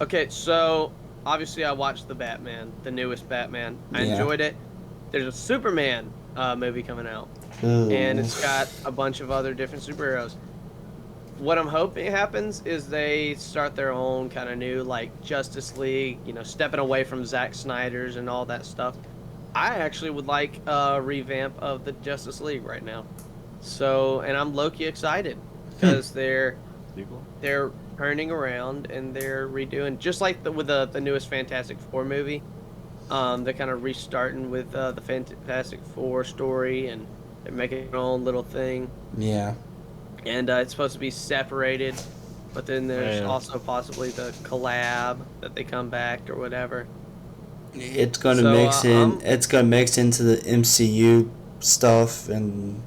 Okay, so obviously I watched the Batman, the newest Batman. I enjoyed it. There's a Superman movie coming out. Ooh. And it's got a bunch of other different superheroes. What I'm hoping happens is they start their own kind of new, like, Justice League, stepping away from Zack Snyder's and all that stuff. I actually would like a revamp of the Justice League right now. So, and I'm low-key excited because they're turning around and they're redoing, just like with the newest Fantastic Four movie. They're kind of restarting with the Fantastic Four story, and they're making their own little thing. Yeah. And it's supposed to be separated, but then there's also possibly the collab that they come back or whatever. It's gonna mix in. It's gonna mix into the MCU stuff, and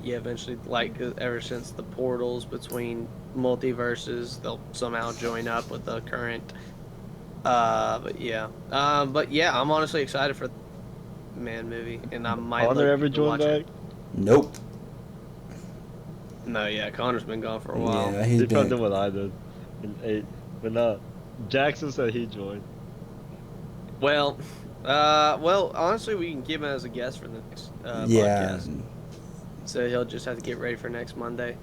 yeah, eventually, like ever since the portals between multiverses, they'll somehow join up with the current. But yeah, I'm honestly excited for the Man movie, and I might. Connor ever joined back? Nope. No, yeah, Connor's been gone for a while. Yeah, he probably did what I did in 8, but no. Jackson said he joined. Well, honestly, we can keep him as a guest for the next podcast. So he'll just have to get ready for next Monday.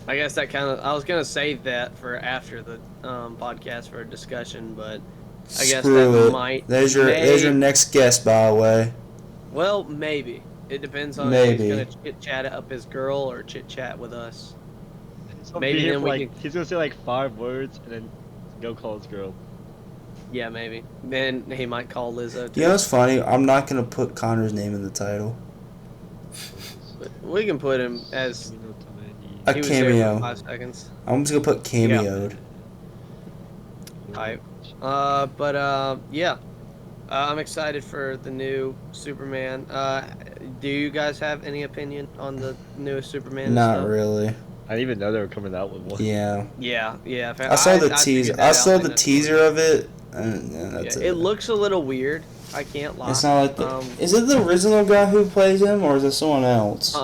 I guess that I was gonna save that for after the podcast for a discussion, but I guess might. There's your next guest, by the way. Well, maybe. It depends on if he's gonna chit chat up his girl or chit chat with us. Maybe then he's gonna say like 5 words and then go call his girl. Yeah, maybe. Then he might call Lizzo too. You know what's funny? I'm not gonna put Connor's name in the title. But we can put him as A He was there for cameo. 5 seconds. I'm just gonna put cameoed. Hype. Yeah. I'm excited for the new Superman. Do you guys have any opinion on the newest Superman and Not stuff? really. I didn't even know they were coming out with one. Yeah. Yeah. I saw the figured teaser. that I out saw in the that teaser story. of it. And that's Yeah, it looks a little weird. I can't lie. It's not like the. Is it the original guy who plays him, or is it someone else?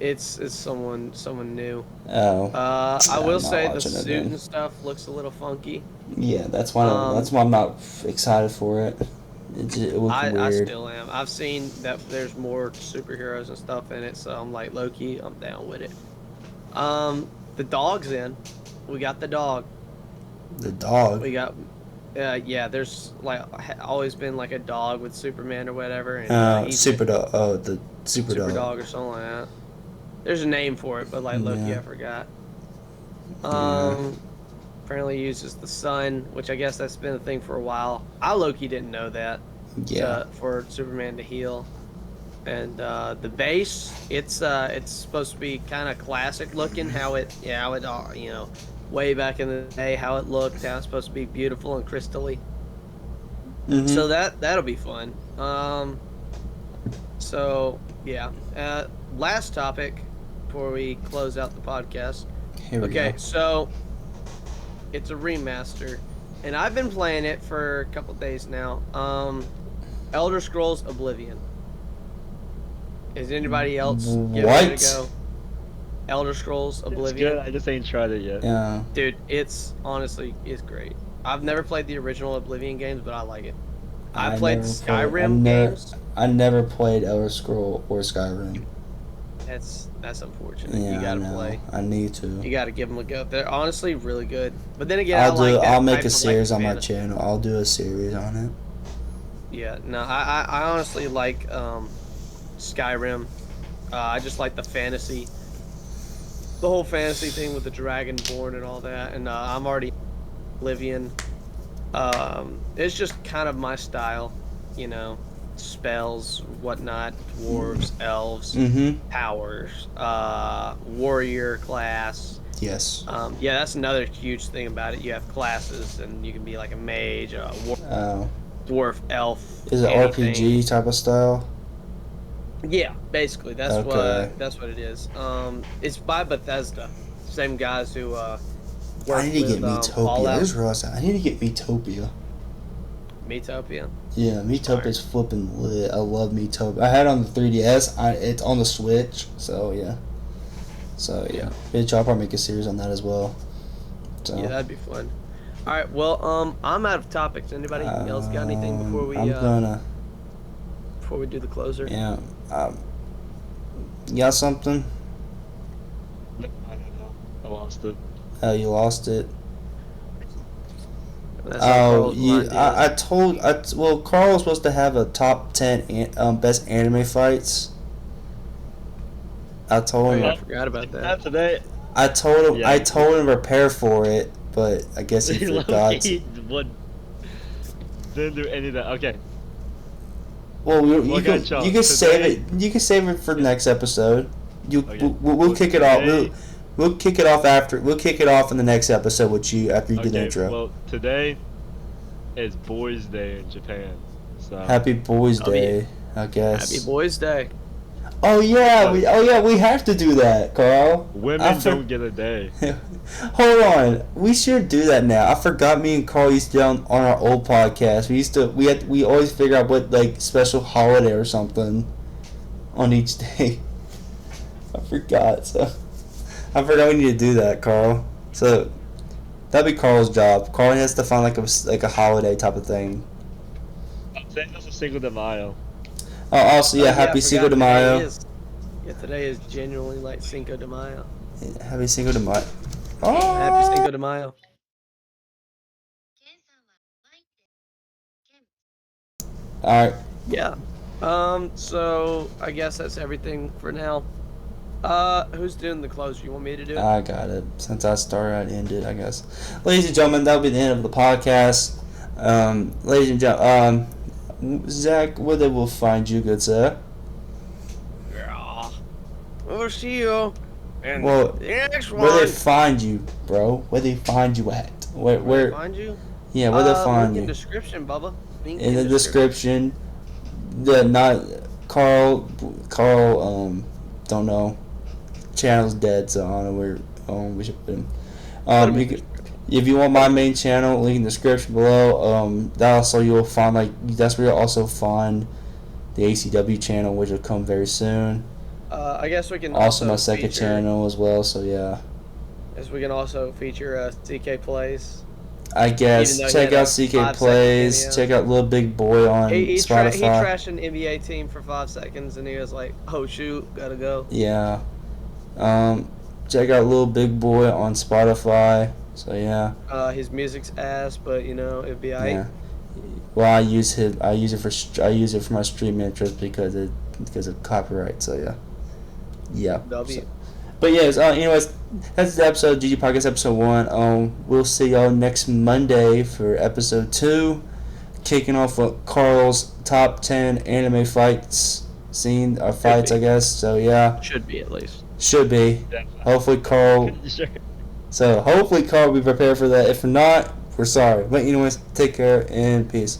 It's someone new. Oh. I I'm will not say the watching it suit then. and stuff looks a little funky. Yeah, that's why. That's why I'm not excited for it. It looks I weird. still am. I've seen that there's more superheroes and stuff in it, so I'm like, low key, I'm down with it. The dog's in. We got the dog. The dog. We got, yeah. There's like always been like a dog with Superman or whatever. And, he's Super dog. Oh, the super dog. dog or something like that. There's a name for it, but like Loki, Yeah. I forgot. Yeah. Apparently uses the sun, which I guess that's been a thing for a while. I low-key didn't know that. Yeah. For Superman to heal, and the base, it's supposed to be kind of classic looking. How it way back in the day, how it looked. How it's supposed to be beautiful and crystally. Mhm. So that'll be fun. So yeah. Last topic before we close out the podcast. Here we Okay, go. so it's a remaster, and I've been playing it for a couple days now. Elder Scrolls Oblivion. Is anybody else getting ready to go? Elder Scrolls It's Oblivion. good. I just ain't tried it yet. Yeah. Dude, it's great. I've never played the original Oblivion games, but I like it. I played Skyrim games. I never played Elder Scroll or Skyrim. That's unfortunate. Yeah, You I gotta know. play. I need to. You gotta give them a go. They're honestly really good. But then again, I'll make type a of, series on my fantasy. channel. I'll do a series on it. Yeah, no, I honestly like Skyrim. I just like the fantasy, the whole fantasy thing with the Dragonborn and all that. And I'm already Oblivion. It's just kind of my style, spells, whatnot, dwarves, elves, Mm-hmm. powers, warrior class. Yes. Yeah, that's another huge thing about it. You have classes, and you can be like a mage, a dwarf, elf. Is it anything. RPG type of style? Yeah, basically that's Okay. what it is. It's by Bethesda, same guys who I worked need to get with Metopia. Fallout. There's Ross. I need to get Metopia. Metopia. Yeah, Metopia's flipping lit. I love Metopia. I had it on the 3DS. It's on the Switch. So yeah. Bitch, I'll probably make a series on that as well. So. Yeah, that'd be fun. All right, well, I'm out of topics. Anybody else got anything before we before we do the closer? Yeah. You got something? I don't know. I lost it. Oh, you lost it. That's how Carl's mind is. Carl was supposed to have a top 10 best anime fights. I told him. I forgot about that. Not today. I told him. Yeah. I told him to prepare for it, but I guess he forgot. Didn't do any of that. Okay. Well, you What can got y'all? you can save Today- it. You can save it for the next episode. Okay. We'll kick it off. Today- We'll kick it off after. We'll kick it off in the next episode with you after you do the Okay, intro. well, today is Boys' Day in Japan. So Happy Boys Oh, yeah. Day, I guess. Happy Boys Day. Oh yeah, we have to do that, Carl. women don't get a day. Hold on, we should do that now. I forgot me and Carl used to do on our old podcast. We always figure out what like special holiday or something on each day. I forgot we need to do that, Carl. So that'd be Carl's job. Carl has to find like a holiday type of thing. I'm saying that's a Cinco de Mayo. Oh, also Oh, happy I Cinco de forgot Mayo. today is genuinely like Cinco de Mayo. Happy Cinco de Mayo. Happy Oh. Cinco de Mayo. All right. Yeah. So I guess that's everything for now. Who's doing the closer? You want me to do it? I got it. Since I started, I ended, I guess. Ladies and gentlemen, that'll be the end of the podcast. Ladies and gentlemen, Zach, where they will find you, good sir? Yeah. We'll see you. And Well, the next one. where they find you, bro? Where they find you at? Where they find you? Yeah, where they find link you? in description, Bubba. Link In the description. The not Carl. Don't know. Channel's dead, so I don't know where we should put him. If you want my main channel, link in the description below. That also you'll find that's where you'll also find the ACW channel, which will come very soon. I guess we can also my second channel as well. So yeah. As we can also feature CK Plays. I guess check out CK Plays. Check out Little Big Boy on Spotify. He trashed an NBA team for 5 seconds, and he was like, "Oh shoot, gotta go." Yeah. Check out Little Big Boy on Spotify. So yeah. His music's ass, but it'd be alright. Yeah. Well, I use it for my stream intros because of copyright. So yeah. Yeah. W. But yes, anyways, that's the episode, GG Podcast episode 1. We'll see y'all next Monday for episode 2, kicking off with Carl's top 10 anime fights fights, I guess. So yeah. Should be at least. Should be. Definitely. Hopefully Carl. Sure. So hopefully Carl will be prepared for that. If not, we're sorry. But anyways, take care and peace.